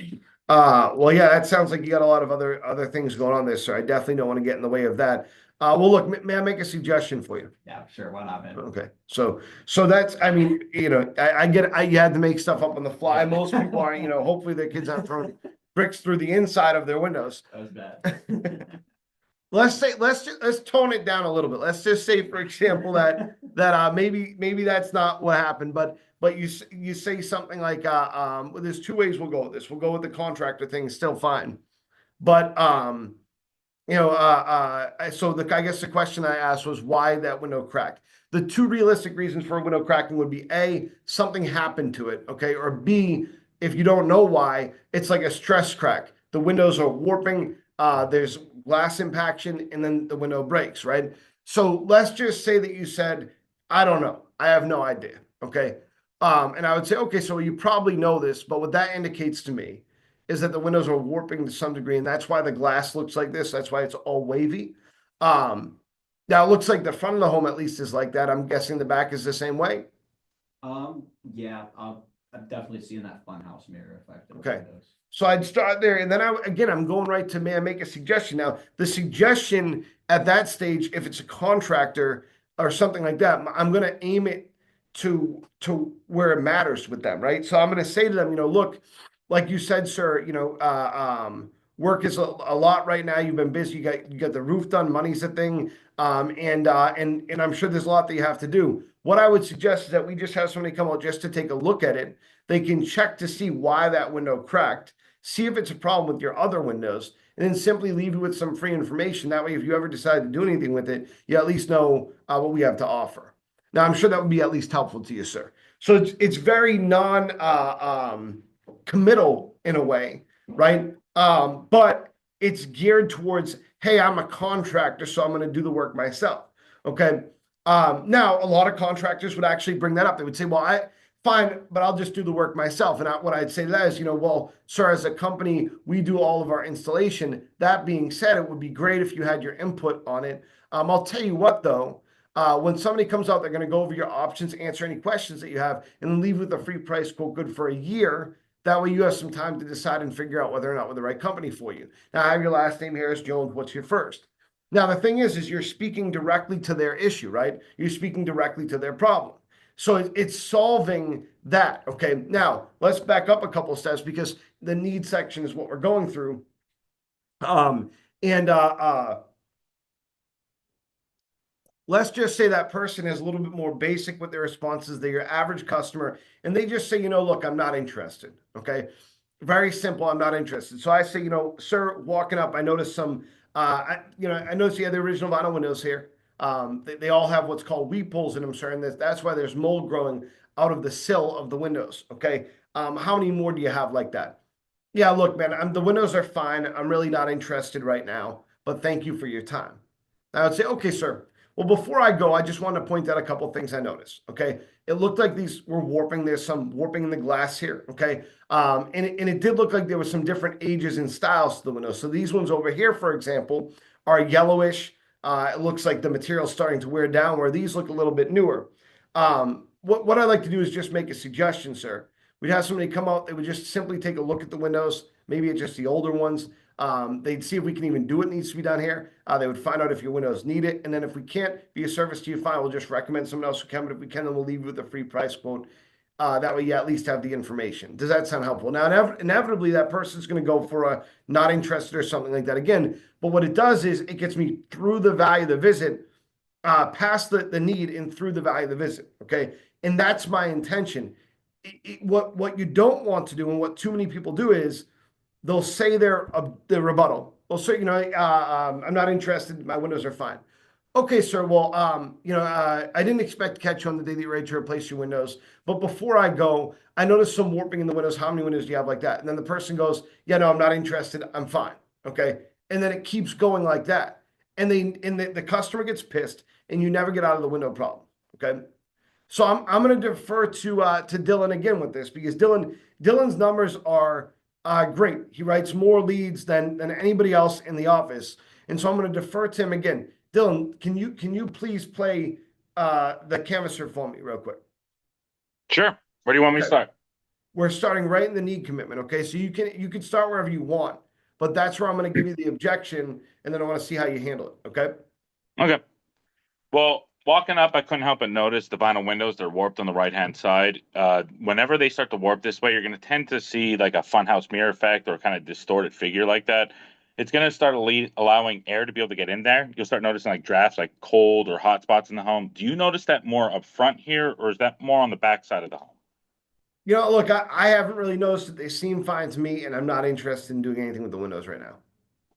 Well, yeah, that sounds like you got a lot of other things going on there, sir. I definitely don't want to get in the way of that. Well, look, may I make a suggestion for you? Yeah, sure. Why not, man? Okay. So that's, I mean, I get it. You had to make stuff up on the fly. Most people are, hopefully their kids aren't throwing bricks through the inside of their windows. That was bad. Let's tone it down a little bit. Let's just say, for example, that maybe that's not what happened, but you say something like, well, there's two ways we'll go with this. We'll go with the contractor thing, still fine. But so I guess the question I asked was why that window cracked. The two realistic reasons for a window cracking would be A, something happened to it, okay, or B, if you don't know why, it's like a stress crack. The windows are warping. There's glass impaction, and then the window breaks, right? So let's just say that you said, I don't know. I have no idea, okay? And I would say, okay, so you probably know this, but what that indicates to me is that the windows are warping to some degree, and that's why the glass looks like this. That's why it's all wavy. Now, it looks like the front of the home at least is like that. I'm guessing the back is the same way? Yeah, I've definitely seen that funhouse mirror effect. Okay. So I'd start there, and then I'm going right to, may I make a suggestion? Now, the suggestion at that stage, if it's a contractor or something like that, I'm going to aim it to where it matters with them, right? So I'm going to say to them, look, like you said, sir, work is a lot right now. You've been busy. You got the roof done. Money's a thing, and I'm sure there's a lot that you have to do. What I would suggest is that we just have somebody come out just to take a look at it. they can check to see why that window cracked, see if it's a problem with your other windows, and then simply leave you with some free information. That way, if you ever decide to do anything with it, you at least know what we have to offer. Now, I'm sure that would be at least helpful to you, sir. So it's very non-committal in a way, right? But it's geared towards, hey, I'm a contractor, so I'm going to do the work myself. Okay. Now, a lot of contractors would actually bring that up. They would say, well, fine, but I'll just do the work myself. And what I'd say to that is, well, sir, as a company, we do all of our installation. That being said, it would be great if you had your input on it. I'll tell you what, though, when somebody comes out, they're going to go over your options, answer any questions that you have, and leave with a free price quote good for a year. That way you have some time to decide and figure out whether or not we're the right company for you. Now, I have your last name, Harris Jones. What's your first? Now, the thing is you're speaking directly to their issue, right? You're speaking directly to their problem. So it's solving that, okay? Now, let's back up a couple of steps because the need section is what we're going through. Let's just say that person is a little bit more basic with their responses than your average customer, and they just say, look, I'm not interested, okay? Very simple, I'm not interested. So I say, sir, walking up, I noticed some, I noticed you had the original vinyl windows here. They all have what's called weep holes in them, sir, and that's why there's mold growing out of the sill of the windows, okay? How many more do you have like that? Yeah, look, man, the windows are fine. I'm really not interested right now, but thank you for your time. I would say, okay, sir. Well, before I go, I just want to point out a couple of things I noticed, okay? It looked like these were warping. There's some warping in the glass here, okay? And it did look like there was some different ages and styles to the windows. So these ones over here, for example, are yellowish. It looks like the material's starting to wear down, where these look a little bit newer. What I'd like to do is just make a suggestion, sir. We'd have somebody come out. They would just simply take a look at the windows. Maybe it's just the older ones. They'd see if we can even do what needs to be done here. They would find out if your windows need it. And then if we can't be a service to you, fine, we'll just recommend someone else who can. But if we can, then we'll leave you with a free price quote. That way you at least have the information. Does that sound helpful? Now, inevitably, that person's going to go for a not interested or something like that again. But what it does is it gets me through the value of the visit, past the need and through the value of the visit. Okay. And that's my intention. What you don't want to do and what too many people do is they'll say their rebuttal. They'll say, I'm not interested. My windows are fine. Okay, sir. Well, I didn't expect to catch you on the day that you're ready to replace your windows. But before I go, I noticed some warping in the windows. How many windows do you have like that? And then the person goes, yeah, no, I'm not interested. I'm fine. Okay. And then it keeps going like that. And the customer gets pissed and you never get out of the window problem. Okay. So I'm going to defer to Dylan again with this because Dylan's numbers are great. He writes more leads than anybody else in the office, and so I'm going to defer to him again. Dylan, can you please play the canvasser for me real quick? Sure. Where do you want me to start? We're starting right in the need commitment. Okay, so you can start wherever you want, but that's where I'm going to give you the objection, and then I want to see how you handle it. Okay. Okay. Well, walking up, I couldn't help but notice the vinyl windows. They're warped on the right-hand side. Whenever they start to warp this way, you're going to tend to see like a funhouse mirror effect or kind of distorted figure like that. It's going to start allowing air to be able to get in there. You'll start noticing like drafts, like cold or hot spots in the home. Do you notice that more up front here, or is that more on the back side of the home? Look, I haven't really noticed it. They seem fine to me, and I'm not interested in doing anything with the windows right now.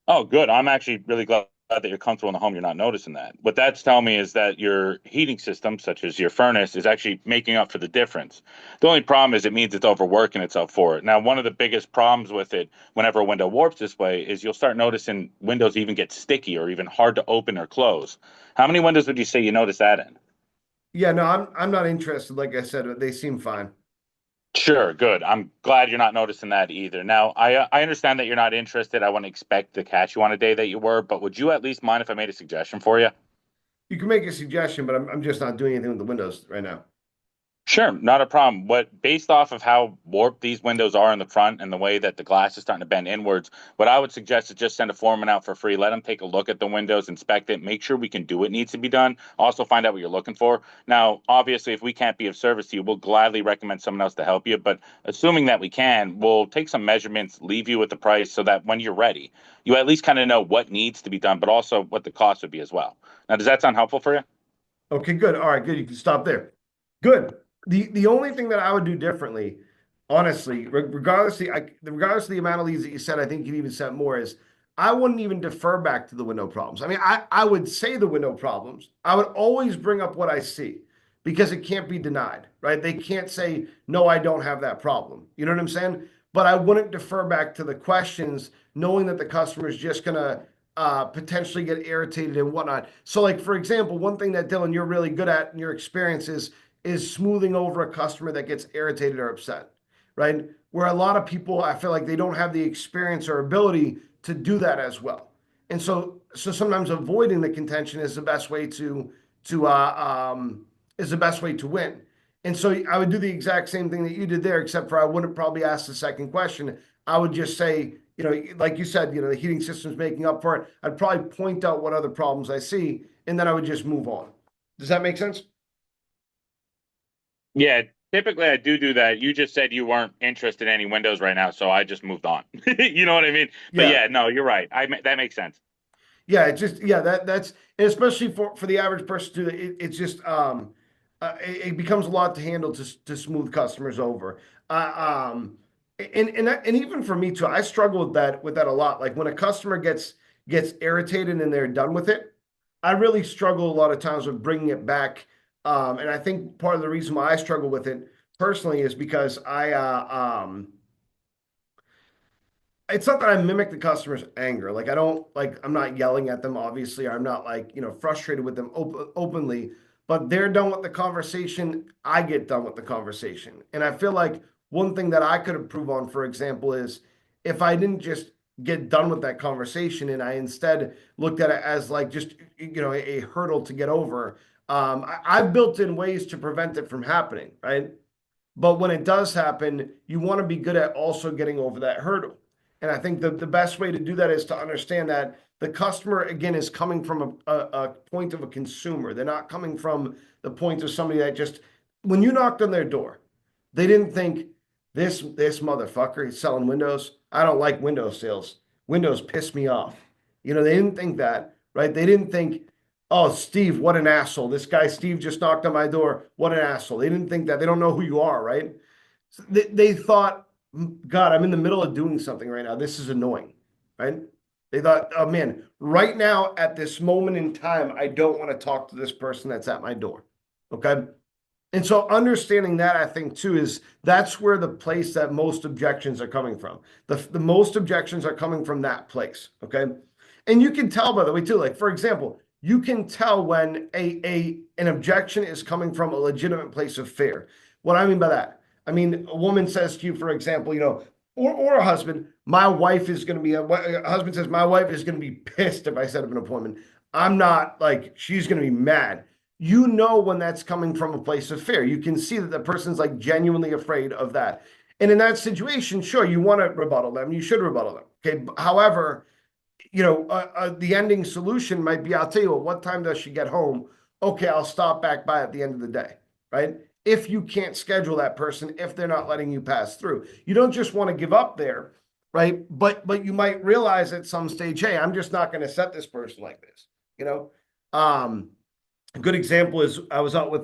Oh, good. I'm actually really glad that you're comfortable in the home. You're not noticing that. What that's telling me is that your heating system, such as your furnace, is actually making up for the difference. The only problem is it means it's overworking itself for it. Now, one of the biggest problems with it, whenever a window warps this way, is you'll start noticing windows even get sticky or even hard to open or close. How many windows would you say you notice that in? Yeah, no, I'm not interested. Like I said, they seem fine. Sure, good. I'm glad you're not noticing that either. Now, I understand that you're not interested. I wouldn't expect to catch you on a day that you were, but would you at least mind if I made a suggestion for you? You can make a suggestion, but I'm just not doing anything with the windows right now. Sure, not a problem. Based off of how warped these windows are in the front and the way that the glass is starting to bend inwards, what I would suggest is just send a foreman out for free. Let them take a look at the windows, inspect it, make sure we can do what needs to be done. Also find out what you're looking for. Now, obviously, if we can't be of service to you, we'll gladly recommend someone else to help you. But assuming that we can, we'll take some measurements, leave you with the price so that when you're ready, you at least kind of know what needs to be done, but also what the cost would be as well. Now, does that sound helpful for you? Okay, good. All right, good. You can stop there. Good. The only thing that I would do differently, honestly, regardless of the amount of leads that you said, I think you'd even sent more. Is I wouldn't even defer back to the window problems. I mean, I would say the window problems. I would always bring up what I see because it can't be denied, right? They can't say, no, I don't have that problem. You know what I'm saying? But I wouldn't defer back to the questions, knowing that the customer is just gonna potentially get irritated and whatnot. So, like for example, one thing that Dylan, you're really good at in your experience is smoothing over a customer that gets irritated or upset, right? Where a lot of people, I feel like they don't have the experience or ability to do that as well. And so sometimes avoiding the contention is the best way to win. And so I would do the exact same thing that you did there, except for I wouldn't probably ask the second question. I would just say, like you said, the heating system's making up for it. I'd probably point out what other problems I see, and then I would just move on. Does that make sense? Yeah, typically I do that. You just said you weren't interested in any windows right now, so I just moved on. You know what I mean? But Yeah. yeah, no, you're right. That makes sense. Yeah, it just that's and especially for the average person too. It's just it becomes a lot to handle to smooth customers over. And even for me too, I struggle with that a lot. Like when a customer gets irritated and they're done with it, I really struggle a lot of times with bringing it back. And I think part of the reason why I struggle with it personally is because it's not that I mimic the customer's anger. Like I don't like I'm not yelling at them, obviously. I'm not like, frustrated with them openly, but they're done with the conversation. I get done with the conversation. And I feel like one thing that I could improve on, for example, is if I didn't just get done with that conversation and I instead looked at it as like just, a hurdle to get over. I've built in ways to prevent it from happening, right? But when it does happen, you want to be good at also getting over that hurdle. And I think the best way to do that is to understand that the customer, again, is coming from a point of a consumer. They're not coming from the point of somebody that just, when you knocked on their door, they didn't think, this motherfucker, he's selling windows. I don't like window sales. Windows piss me off. They didn't think that, right? They didn't think, oh, Steve, what an asshole. This guy, Steve, just knocked on my door. What an asshole. They didn't think that. They don't know who you are, right? So they thought, God, I'm in the middle of doing something right now. This is annoying, right? They thought, oh man, right now at this moment in time, I don't want to talk to this person that's at my door. Okay. And so understanding that, I think too, that's where the place that most objections are coming from. The most objections are coming from that place. Okay. And you can tell, by the way, too, like for example, you can tell when an objection is coming from a legitimate place of fear. What I mean by that, I mean, a woman says to you, for example, or a husband, my wife is going to be, a husband says, my wife is going to be pissed if I set up an appointment. I'm not like, she's going to be mad. When that's coming from a place of fear. You can see that the person's like genuinely afraid of that. And in that situation, sure, you want to rebuttal them. You should rebuttal them. Okay. However, the ending solution might be, I'll tell you what time does she get home? Okay, I'll stop back by at the end of the day, right? If you can't schedule that person, if they're not letting you pass through, you don't just want to give up there, right? But you might realize at some stage, hey, I'm just not going to set this person like this, A good example is I was out with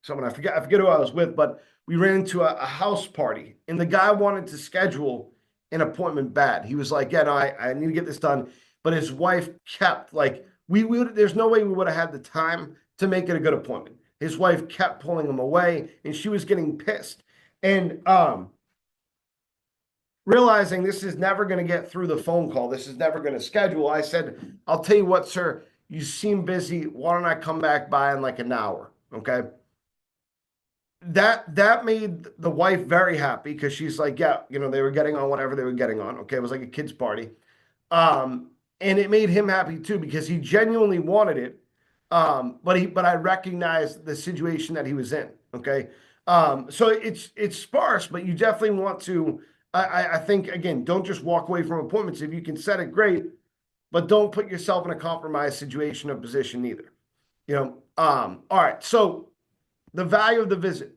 someone, I forget who I was with, but we ran into a house party and the guy wanted to schedule an appointment bad. He was like, yeah, no, I need to get this done. But his wife kept like, there's no way we would have had the time to make it a good appointment. His wife kept pulling him away and she was getting pissed. And realizing this is never going to get through the phone call, this is never going to schedule, I said, I'll tell you what, sir, you seem busy. Why don't I come back by in like an hour? Okay. That made the wife very happy because she's like, yeah, they were getting on whatever they were getting on. Okay. It was like a kid's party. And it made him happy too because he genuinely wanted it. But I recognized the situation that he was in. Okay. So it's sparse, but you definitely want to, I think, again, don't just walk away from appointments. If you can set it, great, but don't put yourself in a compromised situation or position either. All right. So the value of the visit.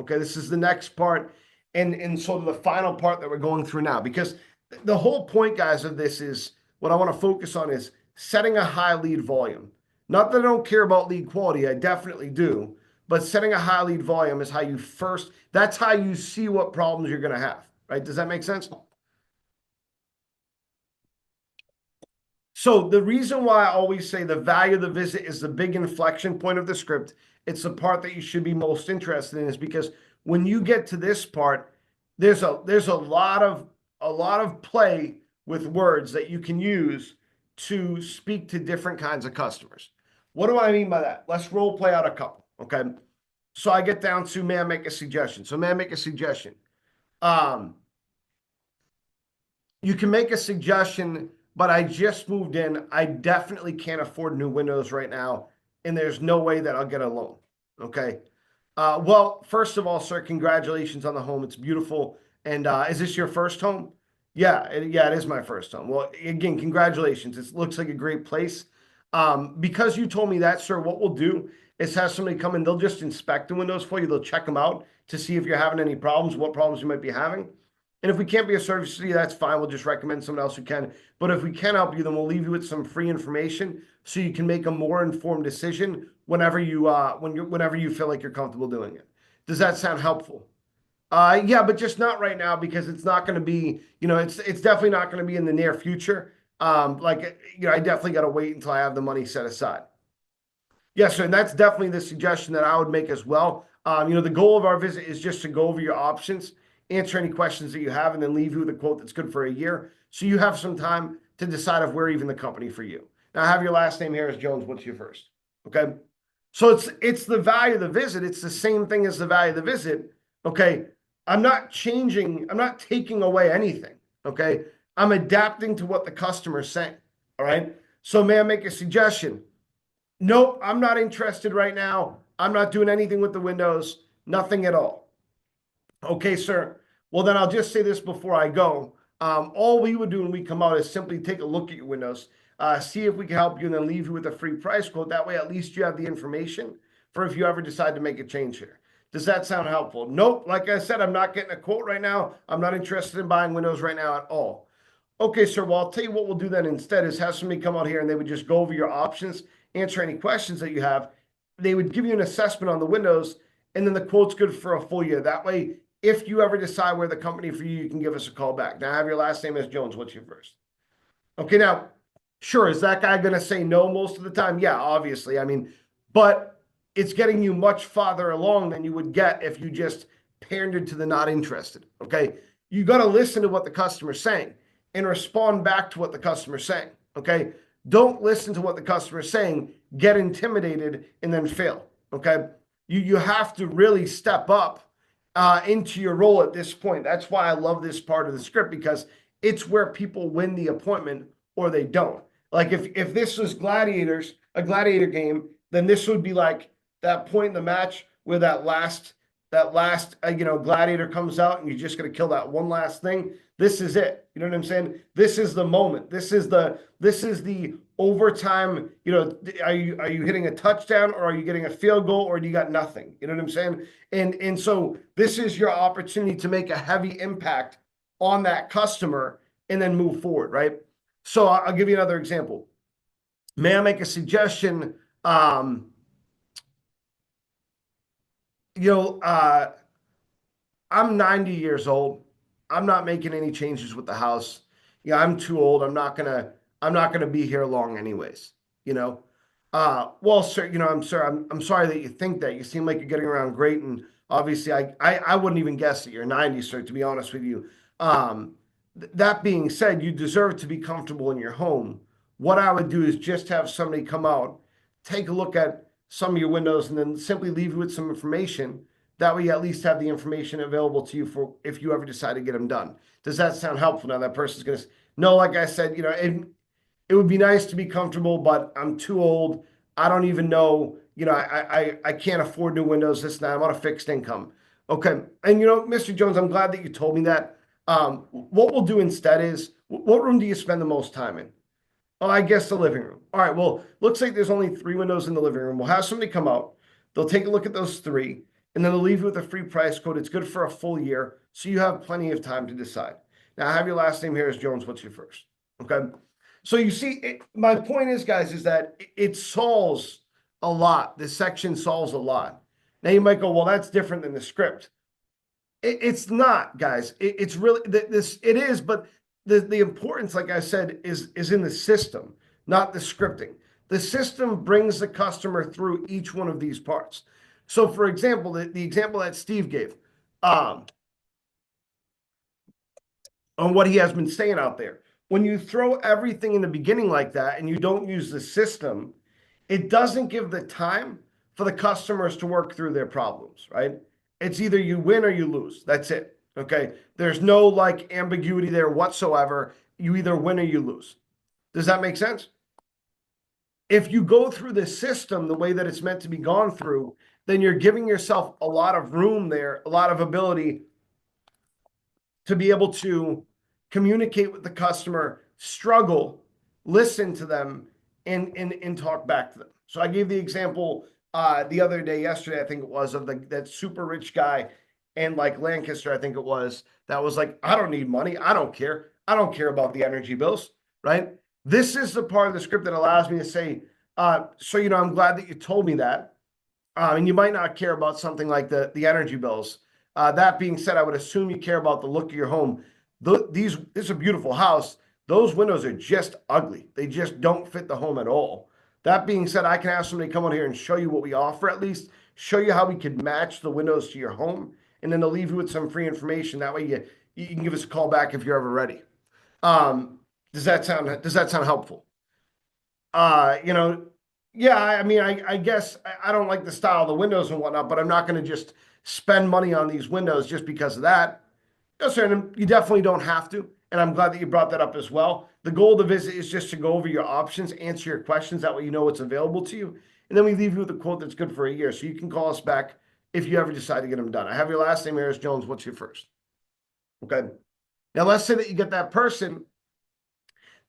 Okay. This is the next part and sort of the final part that we're going through now, because the whole point, guys, of this is what I want to focus on is setting a high lead volume. Not that I don't care about lead quality. I definitely do. but setting a high lead volume is how you first, that's how you see what problems you're going to have, right? Does that make sense? So the reason why I always say the value of the visit is the big inflection point of the script, it's the part that you should be most interested in, is because when you get to this part, there's a lot of play with words that you can use to speak to different kinds of customers. What do I mean by that? Let's role play out a couple, okay? So I get down to, may I make a suggestion? So may I make a suggestion? You can make a suggestion, but I just moved in. I definitely can't afford new windows right now, and there's no way that I'll get a loan. Okay. Well, first of all, sir, congratulations on the home. It's beautiful. And is this your first home? Yeah, it is my first home. Well, again, congratulations. It looks like a great place. Because you told me that, sir, what we'll do is have somebody come in. They'll just inspect the windows for you. They'll check them out to see if you're having any problems, what problems you might be having. And if we can't be a service to you, that's fine. We'll just recommend someone else who can. But if we can help you, then we'll leave you with some free information so you can make a more informed decision whenever you feel like you're comfortable doing it. Does that sound helpful? Yeah, but just not right now, because it's not going to be, it's definitely not going to be in the near future. I definitely got to wait until I have the money set aside. Yes, sir, and that's definitely the suggestion that I would make as well. The goal of our visit is just to go over your options, answer any questions that you have, and then leave you with a quote that's good for a year. So you have some time to decide if we're even the company for you. Now, I have your last name here as Jones. What's your first? Okay. So it's the value of the visit. It's the same thing as the value of the visit. Okay. I'm not taking away anything. Okay. I'm adapting to what the customer's saying. All right. So may I make a suggestion? Nope, I'm not interested right now. I'm not doing anything with the windows, nothing at all. Okay, sir. Well, then I'll just say this before I go. All we would do when we come out is simply take a look at your windows, see if we can help you, and then leave you with a free price quote. That way, at least you have the information for if you ever decide to make a change here. Does that sound helpful? Nope. Like I said, I'm not getting a quote right now. I'm not interested in buying windows right now at all. Okay, sir. Well, I'll tell you what we'll do then instead is have somebody come out here and they would just go over your options, answer any questions that you have. They would give you an assessment on the windows, and then the quote's good for a full year. That way, if you ever decide we're the company for you, you can give us a call back. Now, I have your last name as Jones. What's your first? Okay, now, sure, is that guy going to say no most of the time? Yeah, obviously. I mean, but it's getting you much farther along than you would get if you just pandered to the not interested, okay? You got to listen to what the customer's saying and respond back to what the customer's saying, okay? Don't listen to what the customer's saying, get intimidated, and then fail, okay? You have to really step up into your role at this point. That's why I love this part of the script, because it's where people win the appointment or they don't. Like if this was Gladiators, a gladiator game, then this would be like that point in the match where that last gladiator comes out and you're just going to kill that one last thing. This is it. You know what I'm saying? This is the moment. This is the overtime. Are you hitting a touchdown, or are you getting a field goal, or do you got nothing? You know what I'm saying? And so this is your opportunity to make a heavy impact on that customer and then move forward, right? So I'll give you another example. May I make a suggestion? I'm 90 years old. I'm not making any changes with the house. Yeah, I'm too old. I'm not gonna be here long anyways. Well, sir, I'm sorry that you think that. You seem like you're getting around great, and obviously I wouldn't even guess that you're 90, sir, to be honest with you. That being said, you deserve to be comfortable in your home. What I would do is just have somebody come out, take a look at some of your windows, and then simply leave you with some information. That way you at least have the information available to you for if you ever decide to get them done. Does that sound helpful? Now that person's going to no, like I said, it would be nice to be comfortable, but I'm too old. I don't even know, I can't afford new windows this and that. I'm on a fixed income. Okay. And Mr. Jones, I'm glad that you told me that. What we'll do instead is, what room do you spend the most time in? Oh, I guess the living room. All right. Well, looks like there's only 3 windows in the living room. We'll have somebody come out. They'll take a look at those 3. And then they'll leave you with a free price code. It's good for a full year, so you have plenty of time to decide. Now, I have your last name here as Jones. What's your first? Okay. So you see, my point is, guys, is that it solves a lot. This section solves a lot. Now you might go, well, that's different than the script. It's not, guys. It's really this. It is, but the importance, like I said, is in the system, not the scripting. The system brings the customer through each one of these parts. So, for example, the example that Steve gave, on what he has been saying out there, when you throw everything in the beginning like that and you don't use the system, it doesn't give the time for the customers to work through their problems, right? It's either you win or you lose. That's it. Okay. There's no like ambiguity there whatsoever. You either win or you lose. Does that make sense? If you go through the system the way that it's meant to be gone through, then you're giving yourself a lot of room there, a lot of ability to be able to communicate with the customer, struggle, listen to them, and talk back to them. So I gave the example the other day, yesterday, I think it was, of that super rich guy in like Lancaster, I think it was, that was like, I don't need money. I don't care. I don't care about the energy bills, right? This is the part of the script that allows me to say, so, I'm glad that you told me that. And you might not care about something like the energy bills. That being said, I would assume you care about the look of your home. This is a beautiful house. Those windows are just ugly. They just don't fit the home at all. That being said, I can have somebody come out here and show you what we offer, at least show you how we could match the windows to your home, and then they'll leave you with some free information. That way you can give us a call back if you're ever ready. Does that sound helpful? Yeah, I mean, I guess I don't like the style of the windows and whatnot, but I'm not going to just spend money on these windows just because of that. No, sir, and you definitely don't have to. And I'm glad that you brought that up as well. The goal of the visit is just to go over your options, answer your questions. That way you know what's available to you. And then we leave you with a quote that's good for a year. So you can call us back if you ever decide to get them done. I have your last name, Harris Jones. What's your first? Okay. Now let's say that you get that person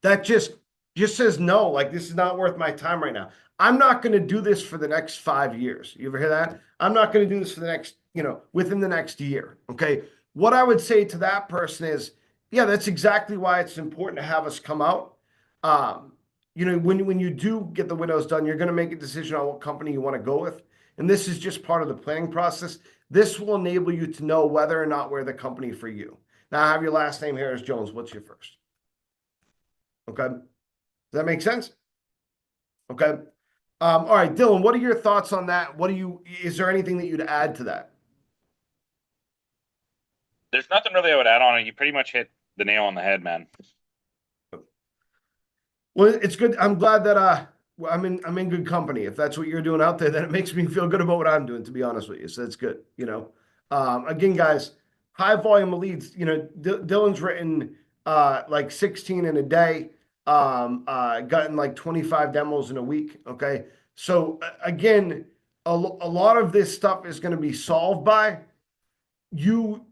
that just says no, like this is not worth my time right now. I'm not going to do this for the next 5 years. You ever hear that? I'm not going to do this for the next, within the next year. Okay. What I would say to that person is, yeah, that's exactly why it's important to have us come out. When you do get the windows done, you're going to make a decision on what company you want to go with. And this is just part of the planning process. This will enable you to know whether or not we're the company for you. Now I have your last name, Harris Jones. What's your first? Okay. Does that make sense? Okay. All right, Dylan, what are your thoughts on that? Is there anything that you'd add to that? There's nothing really I would add on it. You pretty much hit the nail on the head, man. Well, it's good. I'm glad that I'm in good company. If that's what you're doing out there, then it makes me feel good about what I'm doing, to be honest with you. So that's good. Again, guys, high volume of leads. Dylan's written like 16 in a day. Gotten like 25 demos in a week. Okay. So again, a lot of this stuff is going to be solved by you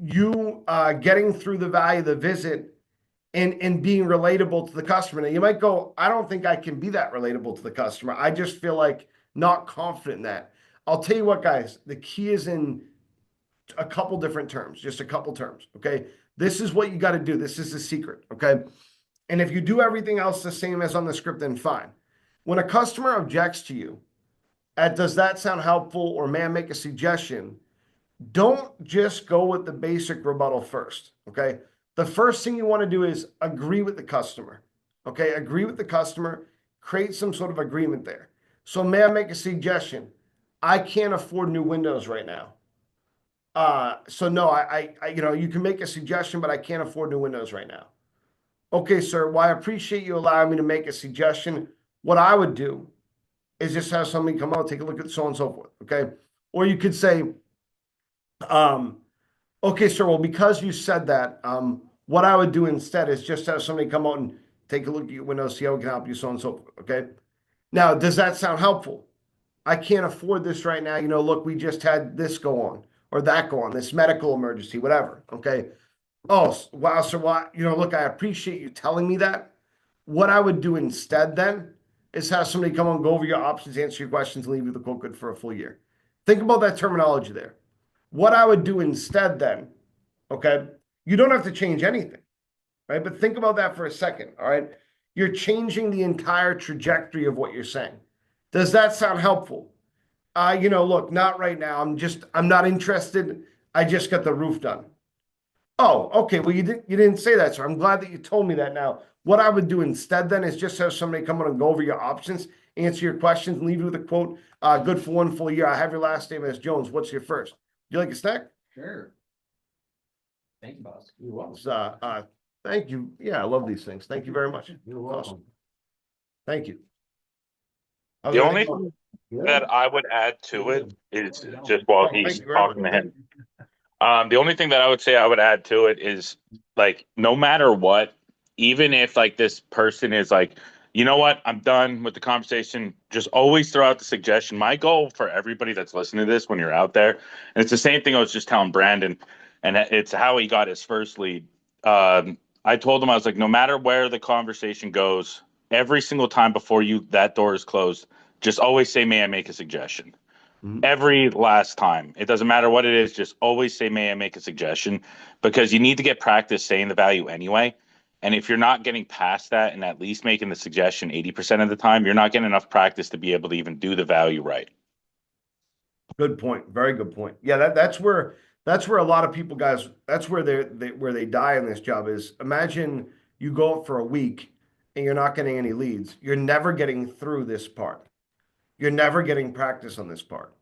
getting through the value of the visit and being relatable to the customer. Now you might go, I don't think I can be that relatable to the customer. I just feel like not confident in that. I'll tell you what, guys, the key is in a couple different terms, just a couple terms. Okay. This is what you got to do. This is the secret. Okay. And if you do everything else the same as on the script, then fine. When a customer objects to you, does that sound helpful, or may I make a suggestion? Don't just go with the basic rebuttal first, okay? The first thing you want to do is agree with the customer, okay? Agree with the customer, create some sort of agreement there. So may I make a suggestion? I can't afford new windows right now. So no, you can make a suggestion, but I can't afford new windows right now. Okay, sir, well, I appreciate you allowing me to make a suggestion. What I would do is just have somebody come out, take a look at so on and so forth, okay? Or you could say, okay, sir, well, because you said that, what I would do instead is just have somebody come out and take a look at your windows, see how we can help you, so on and so forth, okay? Now, does that sound helpful? I can't afford this right now. Look, we just had this go on or that go on, this medical emergency, whatever, okay? Oh, wow, sir, look, I appreciate you telling me that. What I would do instead then is have somebody come on, go over your options, answer your questions, and leave you the quote good for a full year. Think about that terminology there. What I would do instead then, okay, you don't have to change anything, right? But think about that for a second, all right? You're changing the entire trajectory of what you're saying. Does that sound helpful? Look, not right now. I'm not interested. I just got the roof done. Oh, okay. Well, you didn't say that, sir. I'm glad that you told me that now. What I would do instead then is just have somebody come on and go over your options, answer your questions, and leave you with a quote. Good for 1 full year. I have your last name as Jones. What's your first? You like a snack? Sure. Thank you, boss. You're welcome. Thank you. Yeah, I love these things. Thank you very much. You're welcome. Thank you. The only thing that I would add to it is just while Thank he's you very talking much. to him. The only thing that I would say I would add to it is like no matter what, even if like this person is like, you know what, I'm done with the conversation, just always throw out the suggestion. My goal for everybody that's listening to this when you're out there, and it's the same thing I was just telling Brandon, and it's how he got his first lead. I told him I was like, no matter where the conversation goes, every single time before that door is closed, just always say, "May I make a suggestion?" Every last time. It doesn't matter what it is, just always say, "May I make a suggestion?" Because you need to get practice saying the value anyway. And if you're not getting past that and at least making the suggestion 80% of the time, you're not getting enough practice to be able to even do the value right. Good point. Very good point. Yeah, that's where a lot of people, guys, that's where where they die in this job is imagine you go out for a week and you're not getting any leads. You're never getting through this part. You're never getting practice on this part.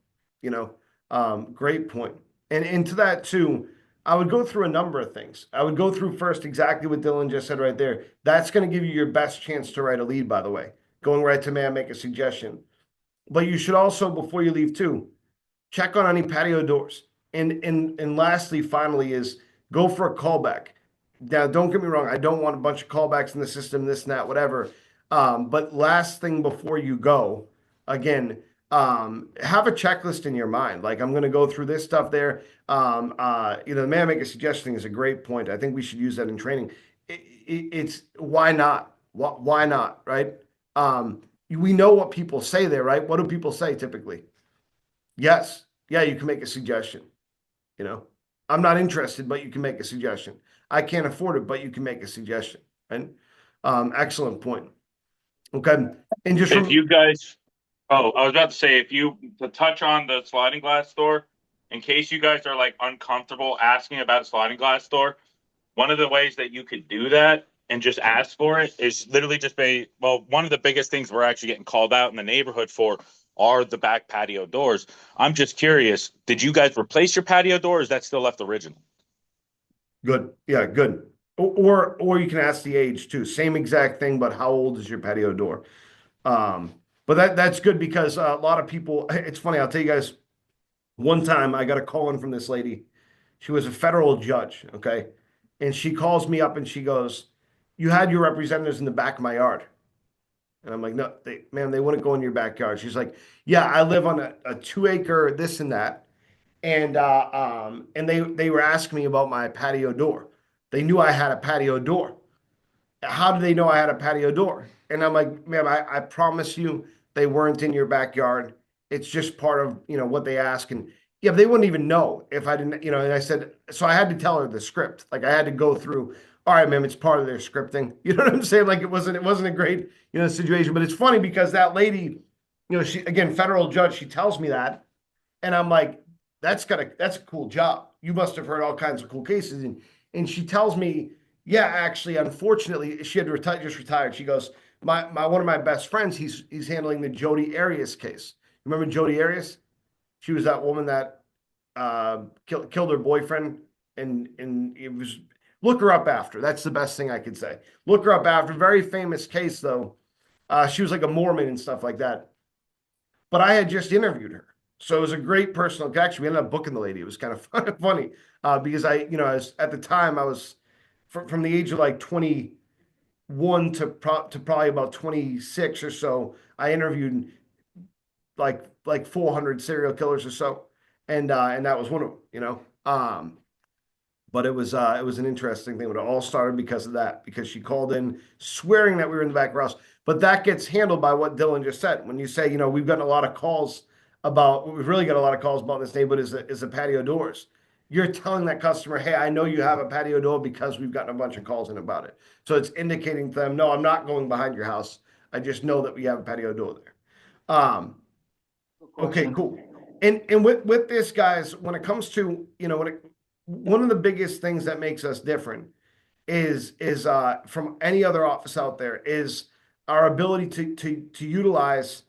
Great point. And to that too, I would go through a number of things. I would go through first exactly what Dylan just said right there. That's going to give you your best chance to write a lead, by the way. Going right to, "May I make a suggestion?" But you should also, before you leave too, check on any patio doors. And lastly, finally, is go for a callback. Now, don't get me wrong, I don't want a bunch of callbacks in the system, this and that, whatever. But last thing before you go, again, have a checklist in your mind. Like, I'm going to go through this stuff there. The "May I make a suggestion" is a great point. I think we should use that in training. It's why not? Why not? Right? We know what people say there, right? What do people say typically? Yes. Yeah, you can make a suggestion. I'm not interested, but you can make a suggestion. I can't afford it, but you can make a suggestion. And excellent point. Okay. And just If you guys, oh, I was about to say, to touch on the sliding glass door, in case you guys are like uncomfortable asking about a sliding glass door, one of the ways that you could do that and just ask for it is literally just one of the biggest things we're actually getting called out in the neighborhood for are the back patio doors. I'm just curious, did you guys replace your patio door, or is that still left original? good. Yeah, good. Or you can ask the age too. Same exact thing, but how old is your patio door? But that's good because a lot of people, it's funny, I'll tell you guys, one time I got a call in from this lady. She was a federal judge, okay? And she calls me up and she goes, "You had your representatives in the back of my yard." And I'm like, "No, ma'am, they wouldn't go in your backyard." She's like, "Yeah, I live on a 2 acre this and that." And they were asking me about my patio door. They knew I had a patio door. How do they know I had a patio door? And I'm like, "Ma'am, I promise you they weren't in your backyard. It's just part of, what they ask." And yeah, they wouldn't even know if I didn't, and I said, so I had to tell her the script. Like I had to go through, "All right, ma'am, it's part of their scripting." You know what I'm saying? Like it wasn't a great, situation, but it's funny because that lady, she, again, federal judge, she tells me that. And I'm like, that's a cool job. You must have heard all kinds of cool cases. And she tells me, "Yeah, actually, unfortunately, she had just retired." She goes, my one of my best friends, he's handling the Jodi Arias case. Remember Jodi Arias? She was that woman that killed her boyfriend, and it was, look her up after. That's the best thing I could say. Look her up after. Very famous case though. She was like a Mormon and stuff like that. But I had just interviewed her. So it was a great personal connection. We ended up booking the lady. It was kind of funny because at the time I was from the age of like 21 to probably about 26 or so. I interviewed like 400 serial killers or so, and that was one of them. But it was an interesting thing. It all started because of that, because she called in swearing that we were in the back of her house. But that gets handled by what Dylan just said. When you say, we've gotten a lot of calls about, what we've really got a lot of calls about in this neighborhood is the patio doors. You're telling that customer, "Hey, I know you have a patio door because we've gotten a bunch of calls in about it." So it's indicating to them, "No, I'm not going behind your house. I just know that we have a patio door there." Okay, question. cool. And with this, guys, when it comes to, one of the biggest things that makes us different is from any other office out there is our ability to utilize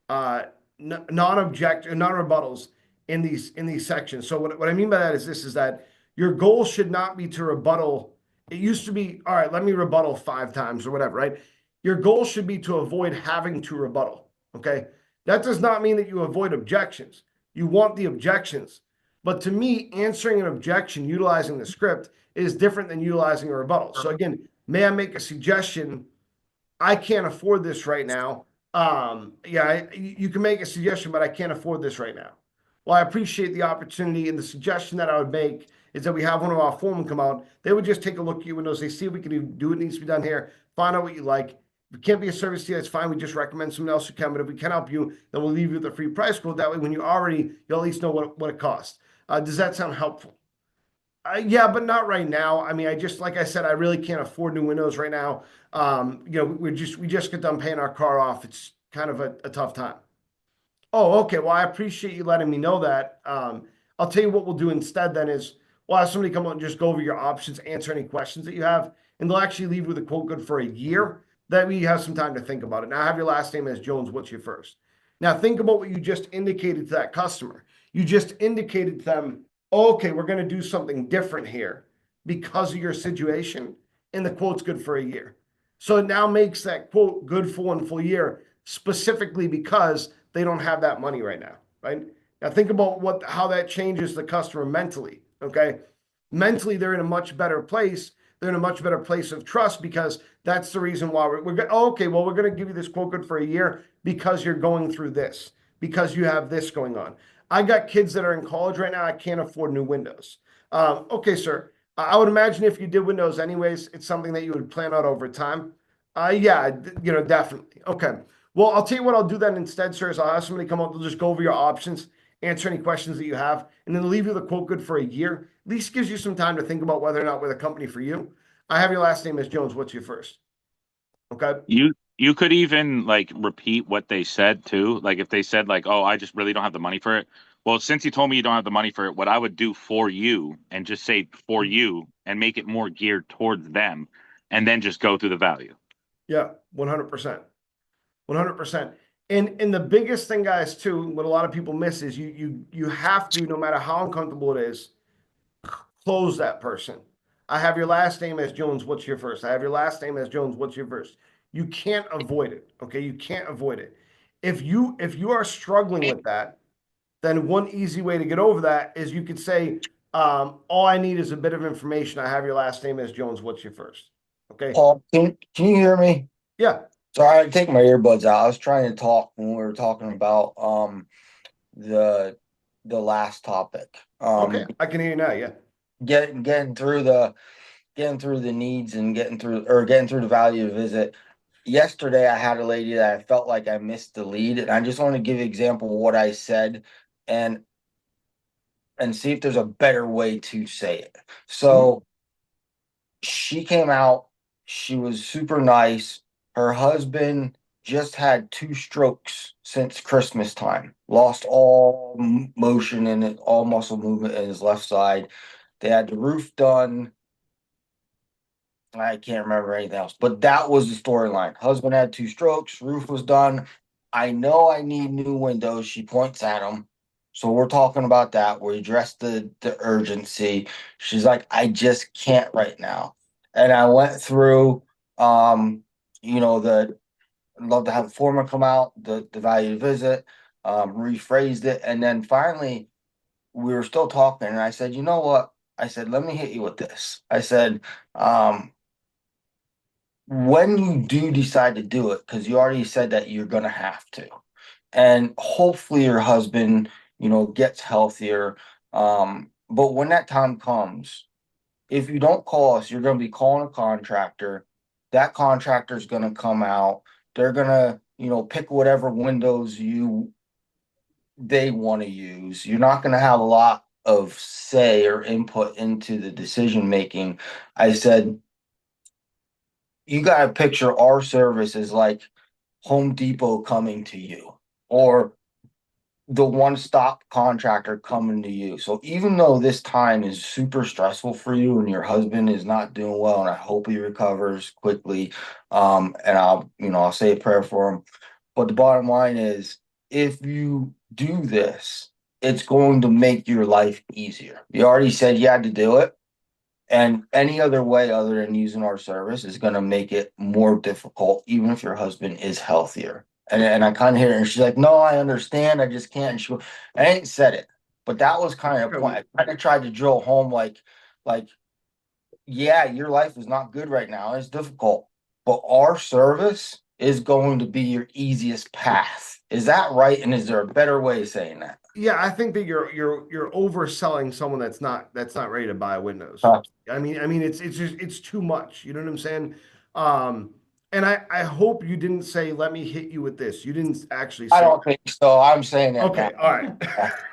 non-object non-rebuttals in these sections. So what I mean by that is this is that your goal should not be to rebuttal. It used to be, all right, let me rebuttal 5 times or whatever, right? Your goal should be to avoid having to rebuttal. Okay. That does not mean that you avoid objections. You want the objections. But to me, answering an objection utilizing the script is different than utilizing a rebuttal. So again, may I make a suggestion? I can't afford this right now. Yeah, you can make a suggestion, but I can't afford this right now. Well, I appreciate the opportunity, and the suggestion that I would make is that we have one of our foremen come out. They would just take a look at your windows. They see if we can do what needs to be done here, find out what you like. If it can't be a service to you, that's fine. We just recommend someone else who can. But if we can help you, then we'll leave you with a free price quote. That way, when you at least know what it costs. Does that sound helpful? Yeah, but not right now. I mean, like I said, I really can't afford new windows right now. We just got done paying our car off. It's kind of a tough time. Oh, okay. Well, I appreciate you letting me know that. I'll tell you what we'll do instead then is we'll have somebody come out and just go over your options, answer any questions that you have, and they'll actually leave with a quote good for a year. That way you have some time to think about it. Now, I have your last name as Jones. What's your first? Now, think about what you just indicated to that customer. You just indicated to them, okay, we're going to do something different here because of your situation, and the quote's good for a year. So it now makes that quote good for 1 full year, specifically because they don't have that money right now, right? Now think about how that changes the customer mentally, okay? Mentally, they're in a much better place. They're in a much better place of trust because that's the reason why okay, well, we're going to give you this quote good for a year because you're going through this, because you have this going on. I got kids that are in college right now. I can't afford new windows. Okay, sir. I would imagine if you did windows anyways, it's something that you would plan out over time. Yeah, definitely. Okay. Well, I'll tell you what I'll do then instead, sir, is I'll have somebody come up, they'll just go over your options, answer any questions that you have, and then leave you the quote good for a year. At least gives you some time to think about whether or not we're the company for you. I have your last name as Jones. What's your first? Okay. You could even like repeat what they said too. Like if they said like, "Oh, I just really don't have the money for it." Well, since you told me you don't have the money for it, what I would do for you and just say for you and make it more geared towards them and then just go through the value. Yeah, 100%. 100%. And the biggest thing, guys, too, what a lot of people miss is you have to, no matter how uncomfortable it is, close that person. I have your last name as Jones. What's your first? I have your last name as Jones. What's your first? You can't avoid it. Okay, you can't avoid it. If you are struggling with that, then one easy way to get over that is you could say, all I need is a bit of information. I have your last name as Jones. What's your first? Okay. Paul, can you hear me? Yeah. Sorry, I take my earbuds out. I was trying to talk when we were talking about the last topic. Okay. I can hear you now. Yeah. Getting through the needs and getting through the value of visit. Yesterday I had a lady that I felt like I missed the lead, and I just want to give an example of what I said and see if there's a better way to say it. So she came out, she was super nice. Her husband just had 2 strokes since Christmas time, lost all motion in it, all muscle movement in his left side. They had the roof done. I can't remember anything else, but that was the storyline. Husband had 2 strokes, roof was done. I know I need new windows. She points at them. So we're talking about that. We addressed the urgency. She's like, I just can't right now. And I went through, I'd love to have a foreman come out, the value to visit, rephrased it. And then finally, we were still talking. And I said, you know what? I said, let me hit you with this. I said, when you do decide to do it, because you already said that you're going to have to, and hopefully your husband, gets healthier. But when that time comes, if you don't call us, you're going to be calling a contractor. That contractor is going to come out. They're going to, pick whatever windows they want to use. You're not going to have a lot of say or input into the decision making. I said, you got to picture our service as like Home Depot coming to you, or the one-stop contractor coming to you. So even though this time is super stressful for you and your husband is not doing well, and I hope he recovers quickly, and I'll say a prayer for him. But the bottom line is, if you do this, it's going to make your life easier. You already said you had to do it. And any other way other than using our service is going to make it more difficult, even if your husband is healthier. And I kind of hear her, and she's like, "No, I understand. I just can't." And I ain't said it, but that was kind of a point. I kind of tried to drill home, like, yeah, your life is not good right now. It's difficult, but our service is going to be your easiest path. Is that right? And is there a better way of saying that? Yeah, I think that you're overselling someone that's not ready to buy Windows. Huh. I mean it's too much. You know what I'm saying? And I hope you didn't say, let me hit you with this. You didn't actually say I don't think so. I'm saying that. okay, all right.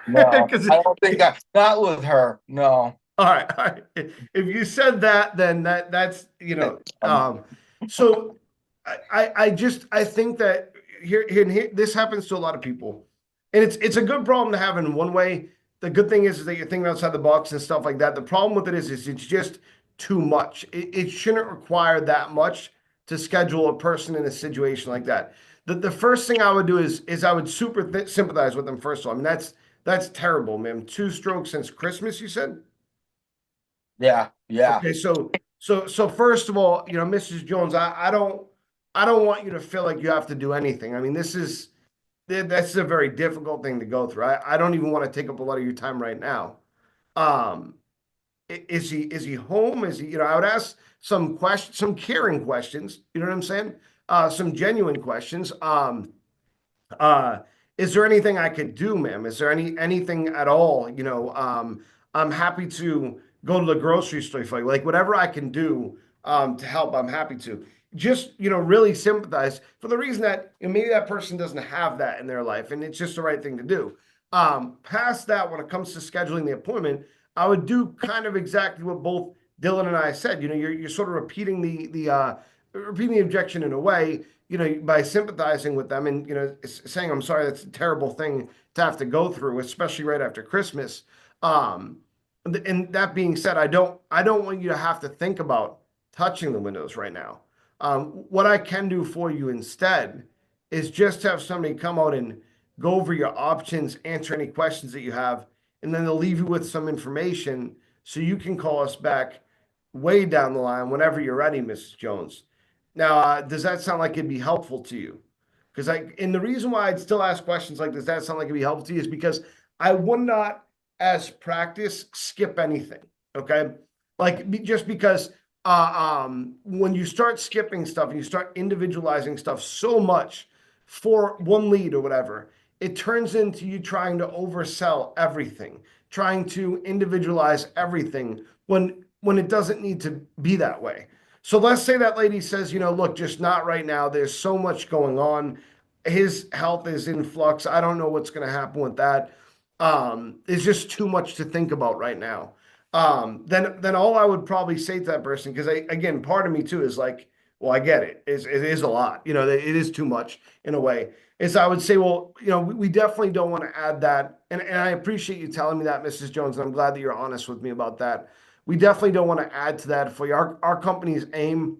No, I 'Cause don't think not with her. No. all right. If you said that, then that's so I think that here this happens to a lot of people. And it's a good problem to have in one way. The good thing is that you're thinking outside the box and stuff like that. The problem with it is it's just too much. It shouldn't require that much to schedule a person in a situation like that. The first thing I would do is I would sympathize with them first of all. I mean that's terrible, man. 2 strokes since Christmas, you said? Yeah. Yeah. Okay, so first of all, Mrs. Jones, I don't want you to feel like you have to do anything. I mean, that's a very difficult thing to go through. I don't even want to take up a lot of your time right now. Um, is he home? Is he, I would ask some questions, some caring questions, you know what I'm saying? Some genuine questions. Uh, is there anything I could do, ma'am? Is there anything at all? I'm happy to go to the grocery store for you. Like whatever I can do to help, I'm happy to. Just really sympathize for the reason that maybe that person doesn't have that in their life, and it's just the right thing to do. Past that, when it comes to scheduling the appointment, I would do kind of exactly what both Dylan and I said. You're sort of repeating the objection in a way, by sympathizing with them and, saying, I'm sorry, that's a terrible thing to have to go through, especially right after Christmas. And that being said, I don't want you to have to think about touching the windows right now. What I can do for you instead is just have somebody come out and go over your options, answer any questions that you have, and then they'll leave you with some information so you can call us back way down the line whenever you're ready, Mrs. Jones. Now, does that sound like it'd be helpful to you? And the reason why I'd still ask questions like, does that sound like it'd be helpful to you, is because I would not, as practice, skip anything. Okay, just because when you start skipping stuff and you start individualizing stuff so much for one lead or whatever, it turns into you trying to oversell everything, trying to individualize everything when it doesn't need to be that way. So let's say that lady says, look, just not right now. There's so much going on. His health is in flux. I don't know what's going to happen with that. It's just too much to think about right now. Then all I would probably say to that person, because again, part of me too is like, well, I get it. It is a lot, it is too much in a way. Is I would say, well, we definitely don't want to add that. And I appreciate you telling me that, Mrs. Jones. And I'm glad that you're honest with me about that. We definitely don't want to add to that for you. Our company's aim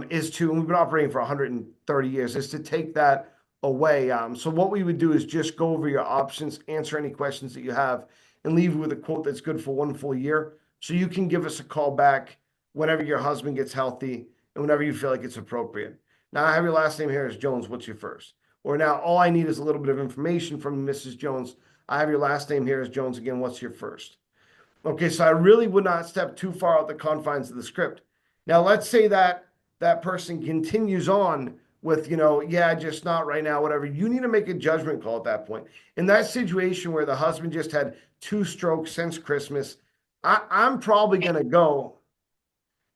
is to, and we've been operating for 130 years, is to take that away. So what we would do is just go over your options, answer any questions that you have, and leave you with a quote that's good for 1 full year. So you can give us a call back whenever your husband gets healthy and whenever you feel like it's appropriate. Now I have your last name here as Jones. What's your first? Or now all I need is a little bit of information from Mrs. Jones. I have your last name here as Jones again. What's your first? Okay, so I really would not step too far out the confines of the script. Now let's say that that person continues on with, yeah, just not right now, whatever. You need to make a judgment call at that point. In that situation where the husband just had 2 strokes since Christmas, I'm probably going to go,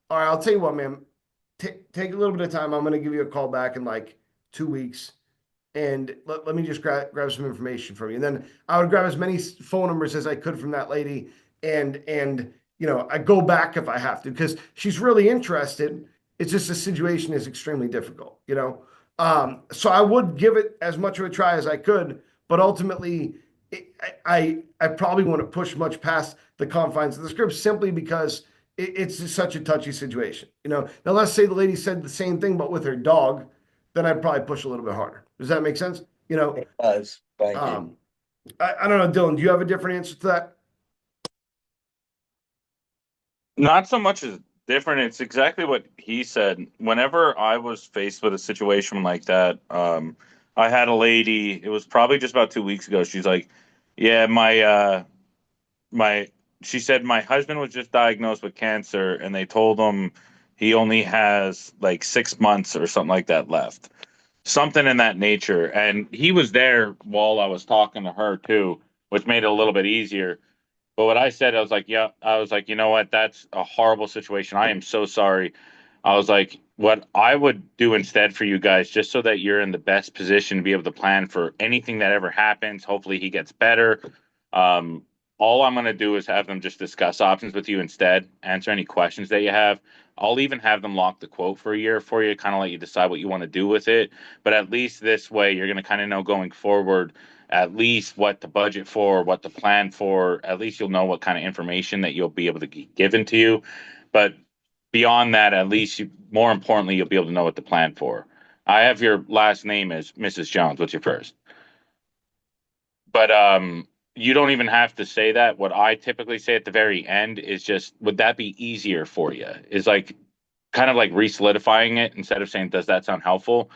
all right, I'll tell you what, man, take a little bit of time. I'm going to give you a call back in like 2 weeks. And let me just grab some information from you. And then I would grab as many phone numbers as I could from that lady. And I go back if I have to, because she's really interested. It's just the situation is extremely difficult, So I would give it as much of a try as I could, but ultimately I probably want to push much past the confines of the script simply because it's just such a touchy situation. Now let's say the lady said the same thing, but with her dog, then I'd probably push a little bit harder. Does that make sense? It does. Thank you. I don't know, Dylan, do you have a different answer to that? Not so much as different. It's exactly what he said. Whenever I was faced with a situation like that, I had a lady, it was probably just about 2 weeks ago. She's like, yeah, my she said my husband was just diagnosed with cancer and they told him he only has like 6 months or something like that left. Something in that nature. And he was there while I was talking to her too, which made it a little bit easier. But what I said, I was like, yeah, I was like, you know what? That's a horrible situation. I am so sorry. I was like, what I would do instead for you guys, just so that you're in the best position to be able to plan for anything that ever happens. Hopefully he gets better. Um, all I'm going to do is have them just discuss options with you instead, answer any questions that you have. I'll even have them lock the quote for a year for you, kind of let you decide what you want to do with it. But at least this way, you're going to kind of know going forward at least what to budget for, what to plan for. At least you'll know what kind of information that you'll be able to get given to you. But beyond that, at least more importantly, you'll be able to know what to plan for. I have your last name as Mrs. Jones. What's your first? But you don't even have to say that. What I typically say at the very end is just, would that be easier for you? Is like kind of like re-solidifying it instead of saying, does that sound helpful?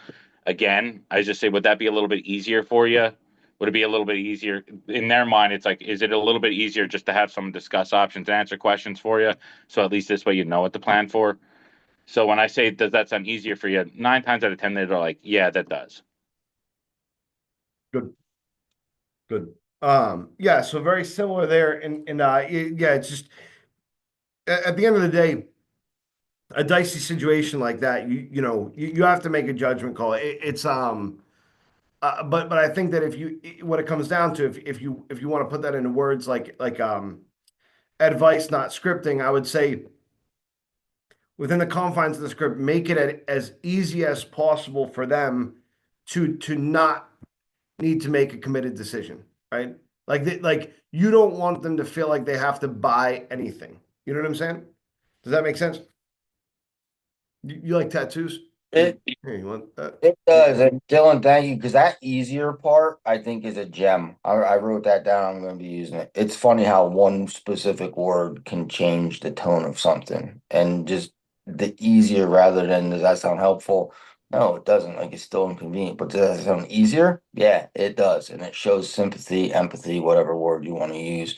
Again, I just say, would that be a little bit easier for you? Would it be a little bit easier in their mind? It's like, is it a little bit easier just to have someone discuss options and answer questions for you? So at least this way you know what to plan for. So when I say, does that sound easier for you? 9 times out of 10, they're like, yeah, that does. Good. Good. Yeah, so very similar there. And yeah, it's just at the end of the day, a dicey situation like that, you have to make a judgment call. But I think that what it comes down to, if you want to put that into words like advice, not scripting, I would say within the confines of the script, make it as easy as possible for them to not need to make a committed decision, right? Like you don't want them to feel like they have to buy anything. You know what I'm saying? Does that make sense? You like tattoos? It Here, you want that? it does. And Dylan, thank you, because that easier part I think is a gem. I wrote that down. I'm going to be using it. It's funny how one specific word can change the tone of something, and just the easier rather than does that sound helpful? No, it doesn't. Like it's still inconvenient, but does that sound easier? Yeah, it does, and it shows sympathy, empathy, whatever word you want to use.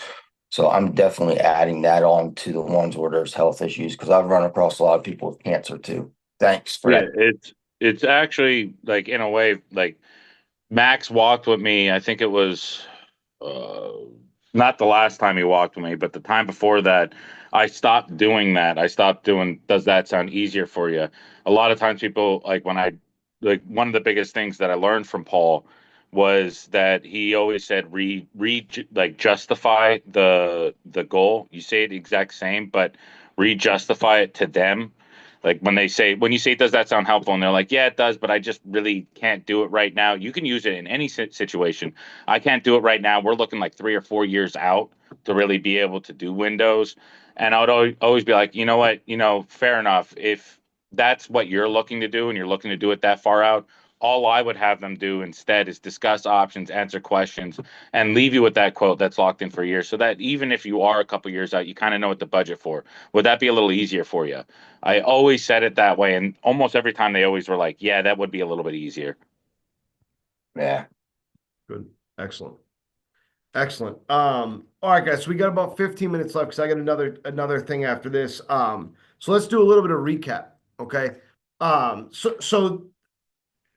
So I'm definitely adding that on to the ones where there's health issues because I've run across a lot of people with cancer too. Thanks for Yeah, that. it's actually like in a way like Max walked with me. I think it was uh, not the last time he walked with me, but the time before that, I stopped doing that. I stopped doing, does that sound easier for you? A lot of times people like when I like one of the biggest things that I learned from Paul was that he always said like justify the goal. You say it the exact same, but re-justify it to them. Like when you say, does that sound helpful? And they're like, yeah, it does, but I just really can't do it right now. You can use it in any situation. I can't do it right now. We're looking like 3 or 4 years out to really be able to do Windows. And I would always be like, you know what, fair enough. If that's what you're looking to do and you're looking to do it that far out, all I would have them do instead is discuss options, answer questions, and leave you with that quote that's locked in for a year so that even if you are a couple years out, you kind of know what the budget for. Would that be a little easier for you? I always said it that way. And almost every time they always were like, yeah, that would be a little bit easier. Yeah. Good. Excellent. Excellent. All right, guys. So we got about 15 minutes left because I got another thing after this. So let's do a little bit of recap. Okay. So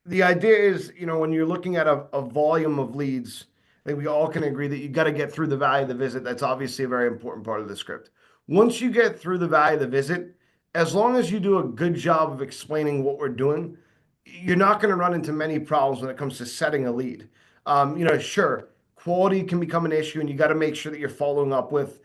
the idea is, when you're looking at a volume of leads, I think we all can agree that you got to get through the value of the visit. That's obviously a very important part of the script. Once you get through the value of the visit, as long as you do a good job of explaining what we're doing, you're not going to run into many problems when it comes to setting a lead. Sure, quality can become an issue, and you got to make sure that you're following up with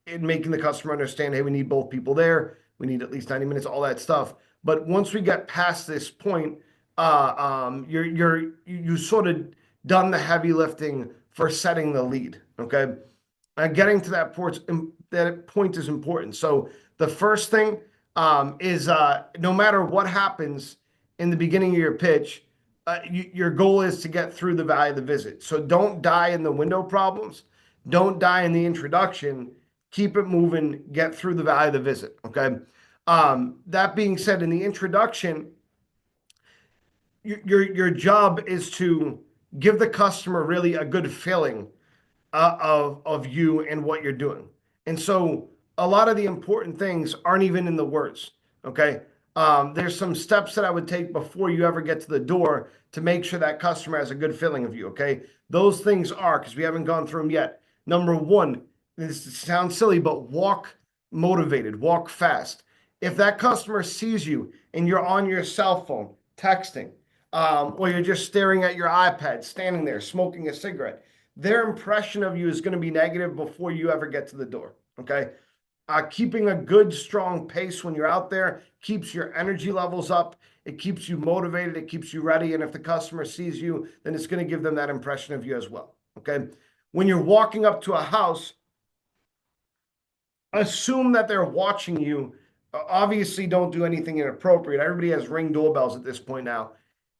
and making the customer understand, hey, we need both people there. We need at least 90 minutes, all that stuff. But once we get past this point, you sort of done the heavy lifting for setting the lead. Okay. Getting to that point is important. So the first thing is no matter what happens in the beginning of your pitch, your goal is to get through the value of the visit. So don't die in the window problems. Don't die in the introduction. Keep it moving. Get through the value of the visit. Okay. That being said, in the introduction, your job is to give the customer really a good feeling of you and what you're doing. And so a lot of the important things aren't even in the words. Okay. There's some steps that I would take before you ever get to the door to make sure that customer has a good feeling of you. Okay. Those things are, because we haven't gone through them yet. Number one, this sounds silly, but walk motivated, walk fast. If that customer sees you and you're on your cell phone texting, or you're just staring at your iPad, standing there smoking a cigarette, their impression of you is going to be negative before you ever get to the door. Okay. Keeping a good, strong pace when you're out there keeps your energy levels up. It keeps you motivated. It keeps you ready. And if the customer sees you, then it's going to give them that impression of you as well. Okay. When you're walking up to a house, assume that they're watching you. Obviously, don't do anything inappropriate. Everybody has Ring doorbells at this point now.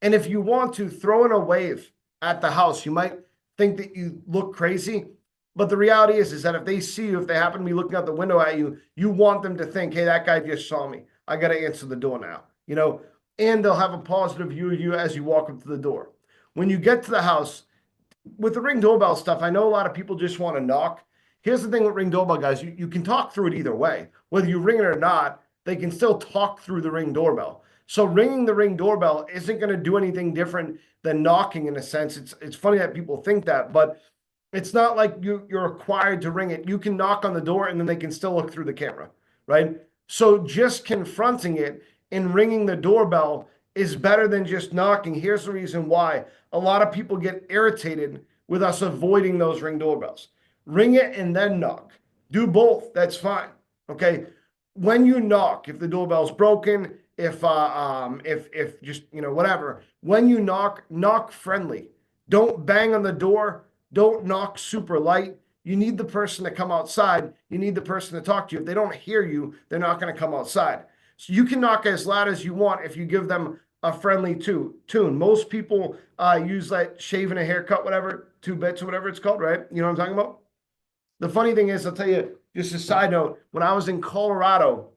And if you want to throw in a wave at the house, you might think that you look crazy. But the reality is that if they see you, if they happen to be looking out the window at you, you want them to think, hey, that guy just saw me. I got to answer the door now, and they'll have a positive view of you as you walk up to the door. When you get to the house, with the Ring doorbell stuff, I know a lot of people just want to knock. Here's the thing with Ring doorbell, guys. You can talk through it either way. Whether you ring it or not, they can still talk through the Ring doorbell. So ringing the Ring doorbell isn't going to do anything different than knocking in a sense. It's funny that people think that, but it's not like you're required to ring it. You can knock on the door and then they can still look through the camera, right? So just confronting it and ringing the doorbell is better than just knocking. Here's the reason why. A lot of people get irritated with us avoiding those Ring doorbells. Ring it and then knock. Do both. That's fine. Okay. When you knock, if the doorbell's broken, if just, whatever, when you knock friendly. Don't bang on the door. Don't knock super light. You need the person to come outside. You need the person to talk to you. If they don't hear you, they're not going to come outside. So you can knock as loud as you want if you give them a friendly tune. Most people use like shaving a haircut, whatever, 2 bits or whatever it's called, right? You know what I'm talking about? The funny thing is, I'll tell you, just a side note, when I was in Colorado,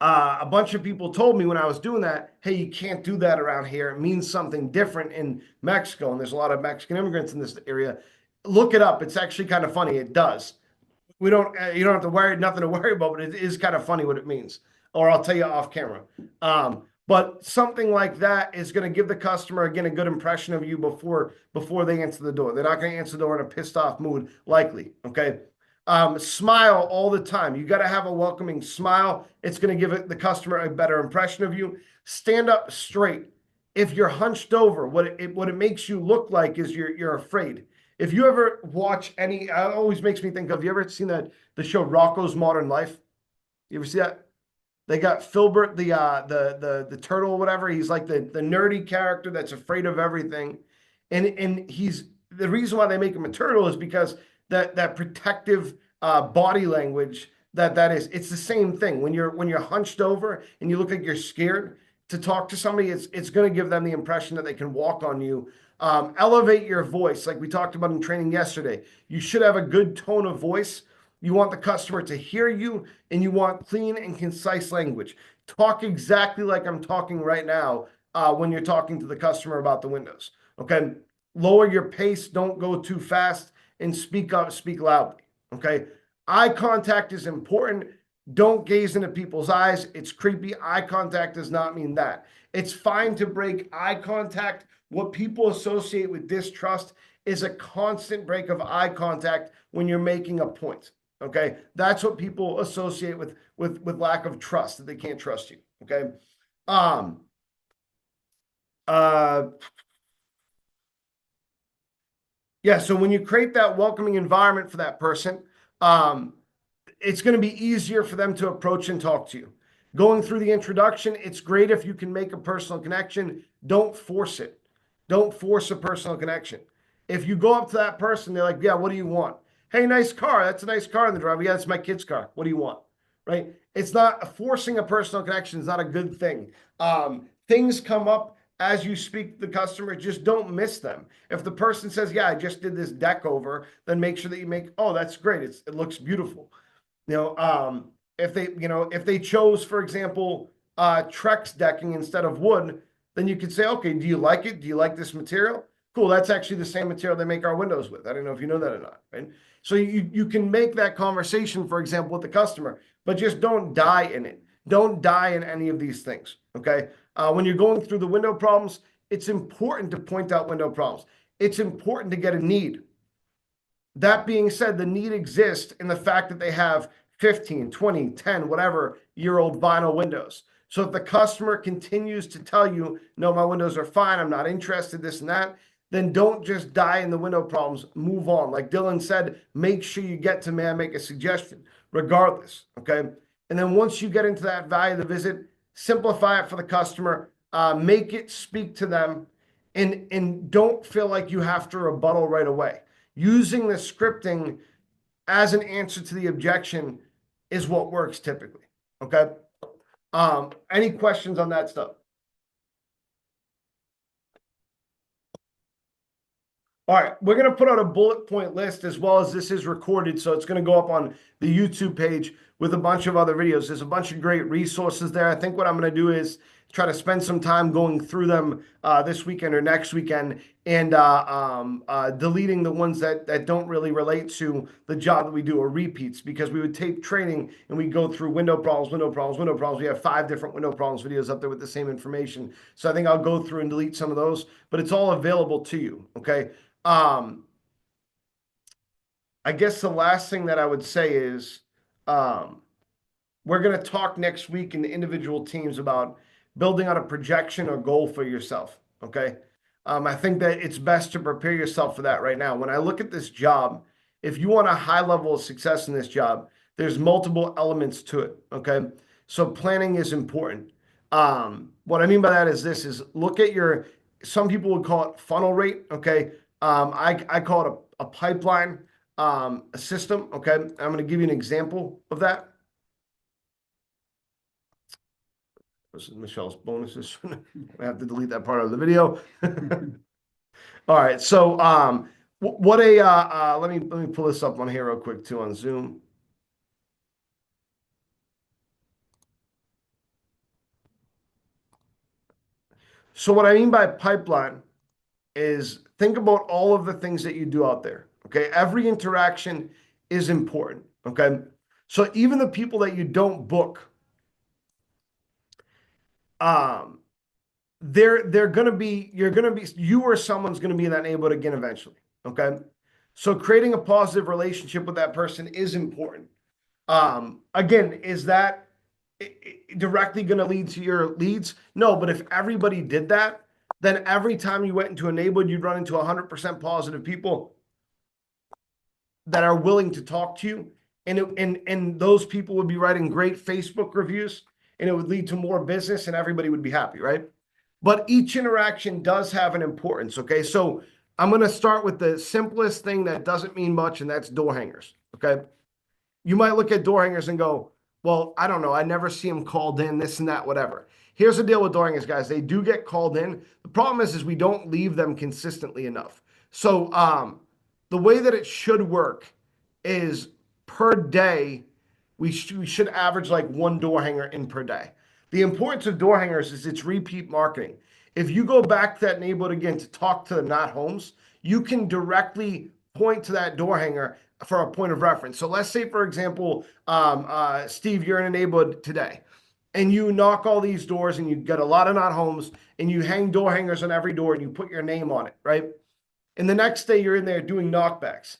a bunch of people told me when I was doing that, hey, you can't do that around here. It means something different in Mexico. And there's a lot of Mexican immigrants in this area. Look it up. It's actually kind of funny. It does. You don't have to worry, nothing to worry about, but it is kind of funny what it means. Or I'll tell you off camera. But something like that is going to give the customer, again, a good impression of you before they answer the door. They're not going to answer the door in a pissed off mood, likely. Okay. Smile all the time. You got to have a welcoming smile. It's going to give the customer a better impression of you. Stand up straight. If you're hunched over, what it makes you look like is you're afraid. If you ever watch it always makes me think of, you ever seen the show Rocko's Modern Life? You ever see that? They got Filbert, the turtle or whatever. He's like the nerdy character that's afraid of everything. And he's the reason why they make him a turtle is because that protective body language that is, it's the same thing. When you're hunched over and you look like you're scared to talk to somebody, it's going to give them the impression that they can walk on you. Elevate your voice, like we talked about in training yesterday. You should have a good tone of voice. You want the customer to hear you, and you want clean and concise language. Talk exactly like I'm talking right now when you're talking to the customer about the windows. Okay. Lower your pace. Don't go too fast, and speak up, speak loudly. Okay. Eye contact is important. Don't gaze into people's eyes. It's creepy. Eye contact does not mean that. It's fine to break eye contact. What people associate with distrust is a constant break of eye contact when you're making a point. Okay. That's what people associate with lack of trust, that they can't trust you. Okay. Yeah. So when you create that welcoming environment for that person, it's going to be easier for them to approach and talk to you. Going through the introduction, it's great if you can make a personal connection. Don't force it. Don't force a personal connection. If you go up to that person, they're like, yeah, what do you want? Hey, nice car. That's a nice car in the driveway. Yeah, that's my kid's car. What do you want? Right? It's not forcing a personal connection is not a good thing. Things come up as you speak to the customer, just don't miss them. If the person says, yeah, I just did this deck over, then make sure that you make, oh, that's great. It looks beautiful. If they chose, for example, Trex decking instead of wood, then you could say, okay, do you like it? Do you like this material? Cool, that's actually the same material they make our windows with. I don't know if you know that or not, right? So you can make that conversation, for example, with the customer, but just don't die in it. Don't die in any of these things, okay? When you're going through the window problems, it's important to point out window problems. It's important to get a need. That being said, the need exists in the fact that they have 15, 20, 10, whatever year-old vinyl windows. So if the customer continues to tell you, no, my windows are fine, I'm not interested, this and that, then don't just die in the window problems, move on. Like Dylan said, make sure you get to may I make a suggestion, regardless, okay? And then once you get into that value of the visit, simplify it for the customer, make it speak to them, and don't feel like you have to rebuttal right away. Using the scripting as an answer to the objection is what works typically, okay? Any questions on that stuff? All right, we're going to put out a bullet point list as well as this is recorded. So it's going to go up on the YouTube page with a bunch of other videos. There's a bunch of great resources there. I think what I'm going to do is try to spend some time going through them this weekend or next weekend and deleting the ones that don't really relate to the job that we do or repeats, because we would tape training and we go through window problems, window problems, window problems. We have 5 different window problems videos up there with the same information. So I think I'll go through and delete some of those, but it's all available to you, okay? I guess the last thing that I would say is we're going to talk next week in the individual teams about building out a projection or goal for yourself, okay? I think that it's best to prepare yourself for that right now. When I look at this job, if you want a high level of success in this job, there's multiple elements to it, okay? So planning is important. What I mean by that is this, is look at your, some people would call it funnel rate, okay? I call it a pipeline, a system, okay? I'm going to give you an example of that. This is Michelle's bonuses. I have to delete that part of the video. All right, so let me pull this up on here real quick too on Zoom. So what I mean by pipeline is think about all of the things that you do out there, okay? Every interaction is important, okay? So even the people that you don't book, they're gonna be, you or someone's gonna be in that neighborhood again eventually, okay? So creating a positive relationship with that person is important. Again, is that directly gonna lead to your leads? No, but if everybody did that, then every time you went into a neighborhood, you'd run into 100% positive people that are willing to talk to you. And those people would be writing great Facebook reviews, and it would lead to more business and everybody would be happy, right? But each interaction does have an importance, okay? So I'm going to start with the simplest thing that doesn't mean much, and that's door hangers, okay? You might look at door hangers and go, well, I don't know. I never see them called in, this and that, whatever. Here's the deal with door hangers, guys. They do get called in. The problem is we don't leave them consistently enough. So the way that it should work is per day, we should average like 1 door hanger in per day. The importance of door hangers is it's repeat marketing. If you go back to that neighborhood again to talk to the not homes, you can directly point to that door hanger for a point of reference. So let's say, for example, Steve, you're in a neighborhood today and you knock all these doors and you get a lot of not homes and you hang door hangers on every door and you put your name on it, right? And the next day you're in there doing knockbacks.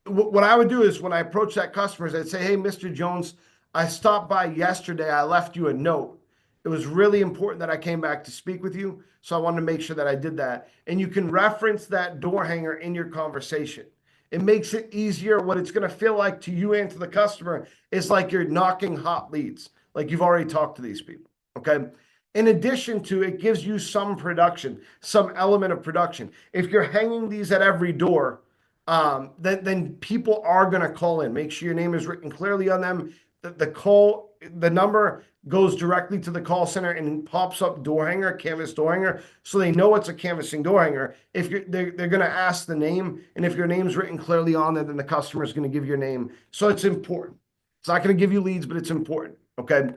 What I would do is when I approach that customer, I'd say, hey, Mr. Jones, I stopped by yesterday. I left you a note. It was really important that I came back to speak with you. So I wanted to make sure that I did that. And you can reference that door hanger in your conversation. It makes it easier. What it's going to feel like to you and to the customer is like you're knocking hot leads, like you've already talked to these people, okay? In addition to, it gives you some production, some element of production. If you're hanging these at every door, then people are going to call in. Make sure your name is written clearly on them. The number goes directly to the call center and pops up door hanger, canvas door hanger, so they know it's a canvassing door hanger. If they're going to ask the name, and if your name's written clearly on it, then the customer is going to give your name. So it's important. It's not going to give you leads, but it's important. Okay.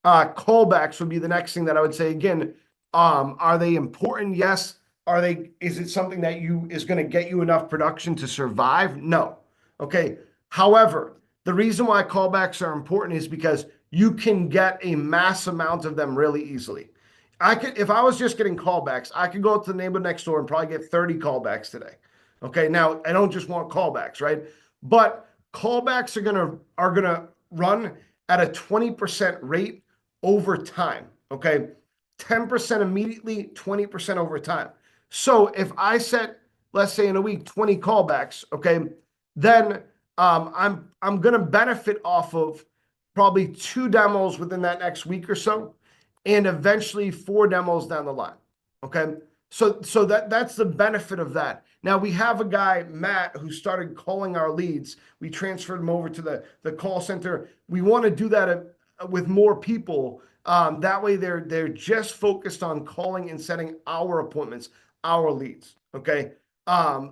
Callbacks would be the next thing that I would say. Again, are they important? Yes. Is it something that is going to get you enough production to survive? No. Okay. However, the reason why callbacks are important is because you can get a mass amount of them really easily. If I was just getting callbacks, I could go to the neighbor next door and probably get 30 callbacks today. Okay. Now I don't just want callbacks, right? But callbacks are gonna run at a 20% rate over time. Okay. 10% immediately, 20% over time. So if I set, let's say in a week, 20 callbacks, okay, then I'm going to benefit off of probably 2 demos within that next week or so, and eventually 4 demos down the line. Okay, so that's the benefit of that. Now we have a guy, Matt, who started calling our leads. We transferred him over to the call center. We want to do that with more people. That way they're just focused on calling and setting our appointments, our leads. Okay.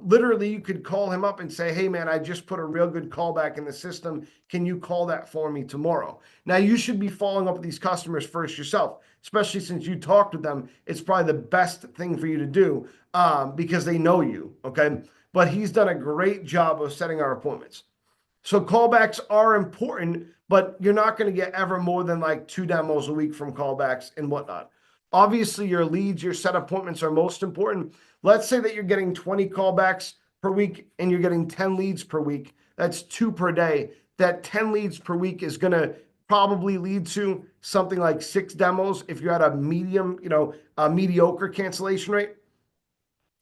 Literally you could call him up and say, hey man, I just put a real good callback in the system. Can you call that for me tomorrow? Now you should be following up with these customers first yourself, especially since you talked with them. It's probably the best thing for you to do, because they know you. Okay. But he's done a great job of setting our appointments. So callbacks are important, but you're not going to get ever more than like 2 demos a week from callbacks and whatnot. Obviously, your leads, your set appointments are most important. Let's say that you're getting 20 callbacks per week and you're getting 10 leads per week. That's 2 per day. That 10 leads per week is going to probably lead to something like 6 demos if you're at a medium, a mediocre cancellation rate.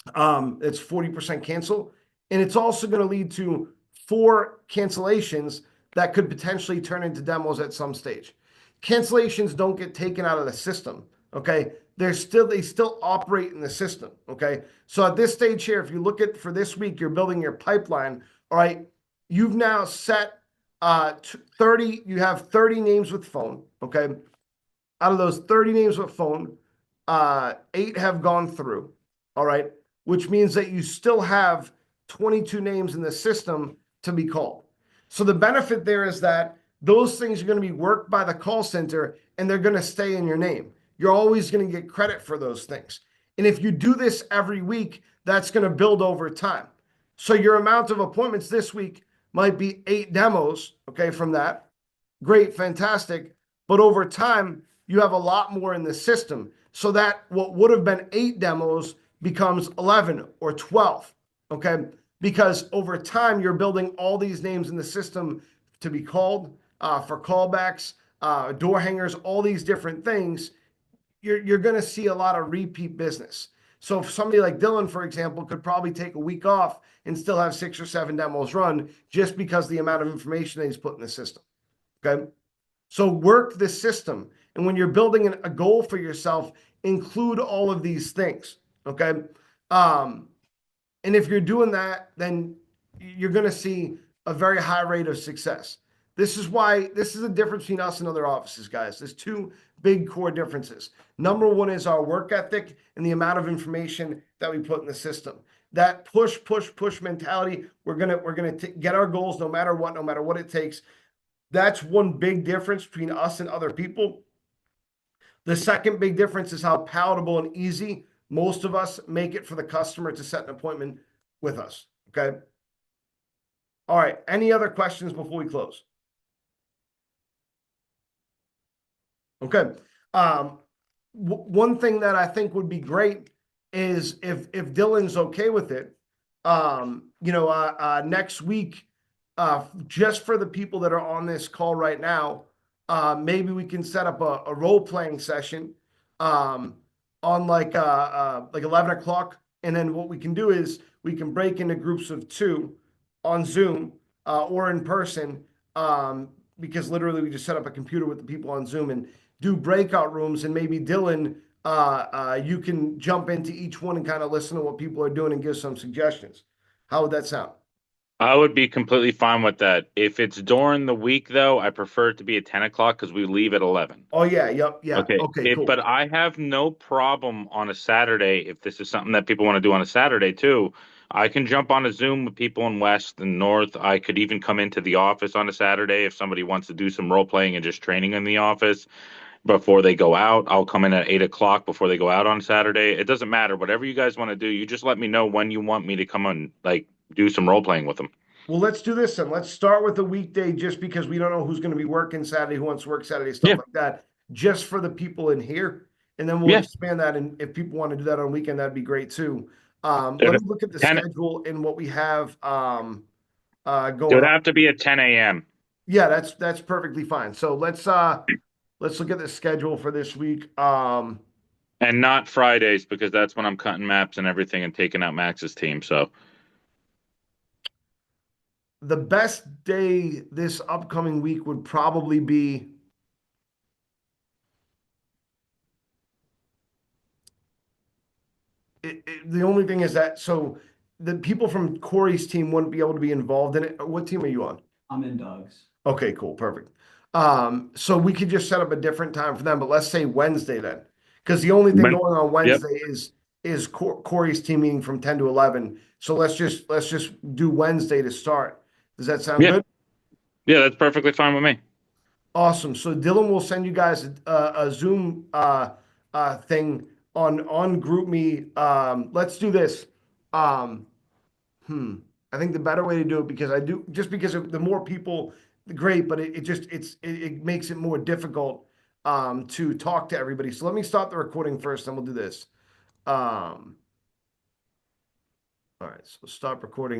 It's 40% cancel. And it's also going to lead to 4 cancellations that could potentially turn into demos at some stage. Cancellations don't get taken out of the system. Okay. They still operate in the system. Okay. So at this stage here, if you look at for this week, you're building your pipeline. All right. You've now set 30, you have 30 names with phone. Okay. Out of those 30 names with phone, 8 have gone through. All right. Which means that you still have 22 names in the system to be called. So the benefit there is that those things are going to be worked by the call center and they're going to stay in your name. You're always going to get credit for those things. And if you do this every week, that's going to build over time. So your amount of appointments this week might be 8 demos, okay, from that. Great, fantastic. But over time, you have a lot more in the system. So that what would have been 8 demos becomes 11 or 12, okay? Because over time, you're building all these names in the system to be called for callbacks, door hangers, all these different things. You're going to see a lot of repeat business. So if somebody like Dylan, for example, could probably take a week off and still have 6 or 7 demos run just because the amount of information that he's put in the system. Okay. So work the system. And when you're building a goal for yourself, include all of these things. Okay. And if you're doing that, then you're going to see a very high rate of success. This is the difference between us and other offices, guys. There's 2 big core differences. Number 1 is our work ethic and the amount of information that we put in the system. That push mentality. We're gonna get our goals no matter what it takes. That's one big difference between us and other people. The second big difference is how palatable and easy most of us make it for the customer to set an appointment with us. Okay. All right. Any other questions before we close? Okay. One thing that I think would be great is if Dylan's okay with it, next week, just for the people that are on this call right now, maybe we can set up a role-playing session on like 11 o'clock. And then what we can do is we can break into groups of 2 on Zoom or in person, because literally we just set up a computer with the people on Zoom and do breakout rooms, and maybe Dylan, you can jump into each one and kind of listen to what people are doing and give some suggestions. How would that sound? I would be completely fine with that. If it's during the week, though, I prefer it to be at 10 o'clock because we leave at 11. Oh yeah, yep, yeah. Okay. Okay, cool. But I have no problem on a Saturday if this is something that people want to do on a Saturday too. I can jump on a Zoom with people in West and North. I could even come into the office on a Saturday if somebody wants to do some role playing and just training in the office before they go out. I'll come in at 8 o'clock before they go out on Saturday. It doesn't matter. Whatever you guys want to do, you just let me know when you want me to come and like do some role playing with them. Well, let's do this then. Let's start with the weekday just because we don't know who's going to be working Saturday, who wants to work Saturday, stuff Yeah. like that, just for the people in here. And then we'll Yeah. expand that. And if people want to do that on weekend, that'd be great too. It Let me look at the 10 schedule and what we have It going would on. have to be at 10 a.m. Yeah, that's perfectly fine. So let's look at the schedule for this week. And not Fridays because that's when I'm cutting maps and everything and taking out Max's team. So The best day this upcoming week would probably be the only thing is that so the people from Corey's team wouldn't be able to be involved in it. What team are you on? I'm in Doug's. Okay, cool, perfect. So we could just set up a different time for them, but let's say Wednesday then, because the only thing When- going on Wednesday is Corey's team meeting from 10 to 11. So let's just do Wednesday to start. Does that sound Yeah. good? Yeah, that's perfectly fine with me. Awesome. So Dylan will send you guys a Zoom thing on GroupMe. Let's do this. I think the better way to do it because I do just because the more people, great, but it makes it more difficult to talk to everybody. So let me stop the recording first, and we'll do this. All right, so stop recording.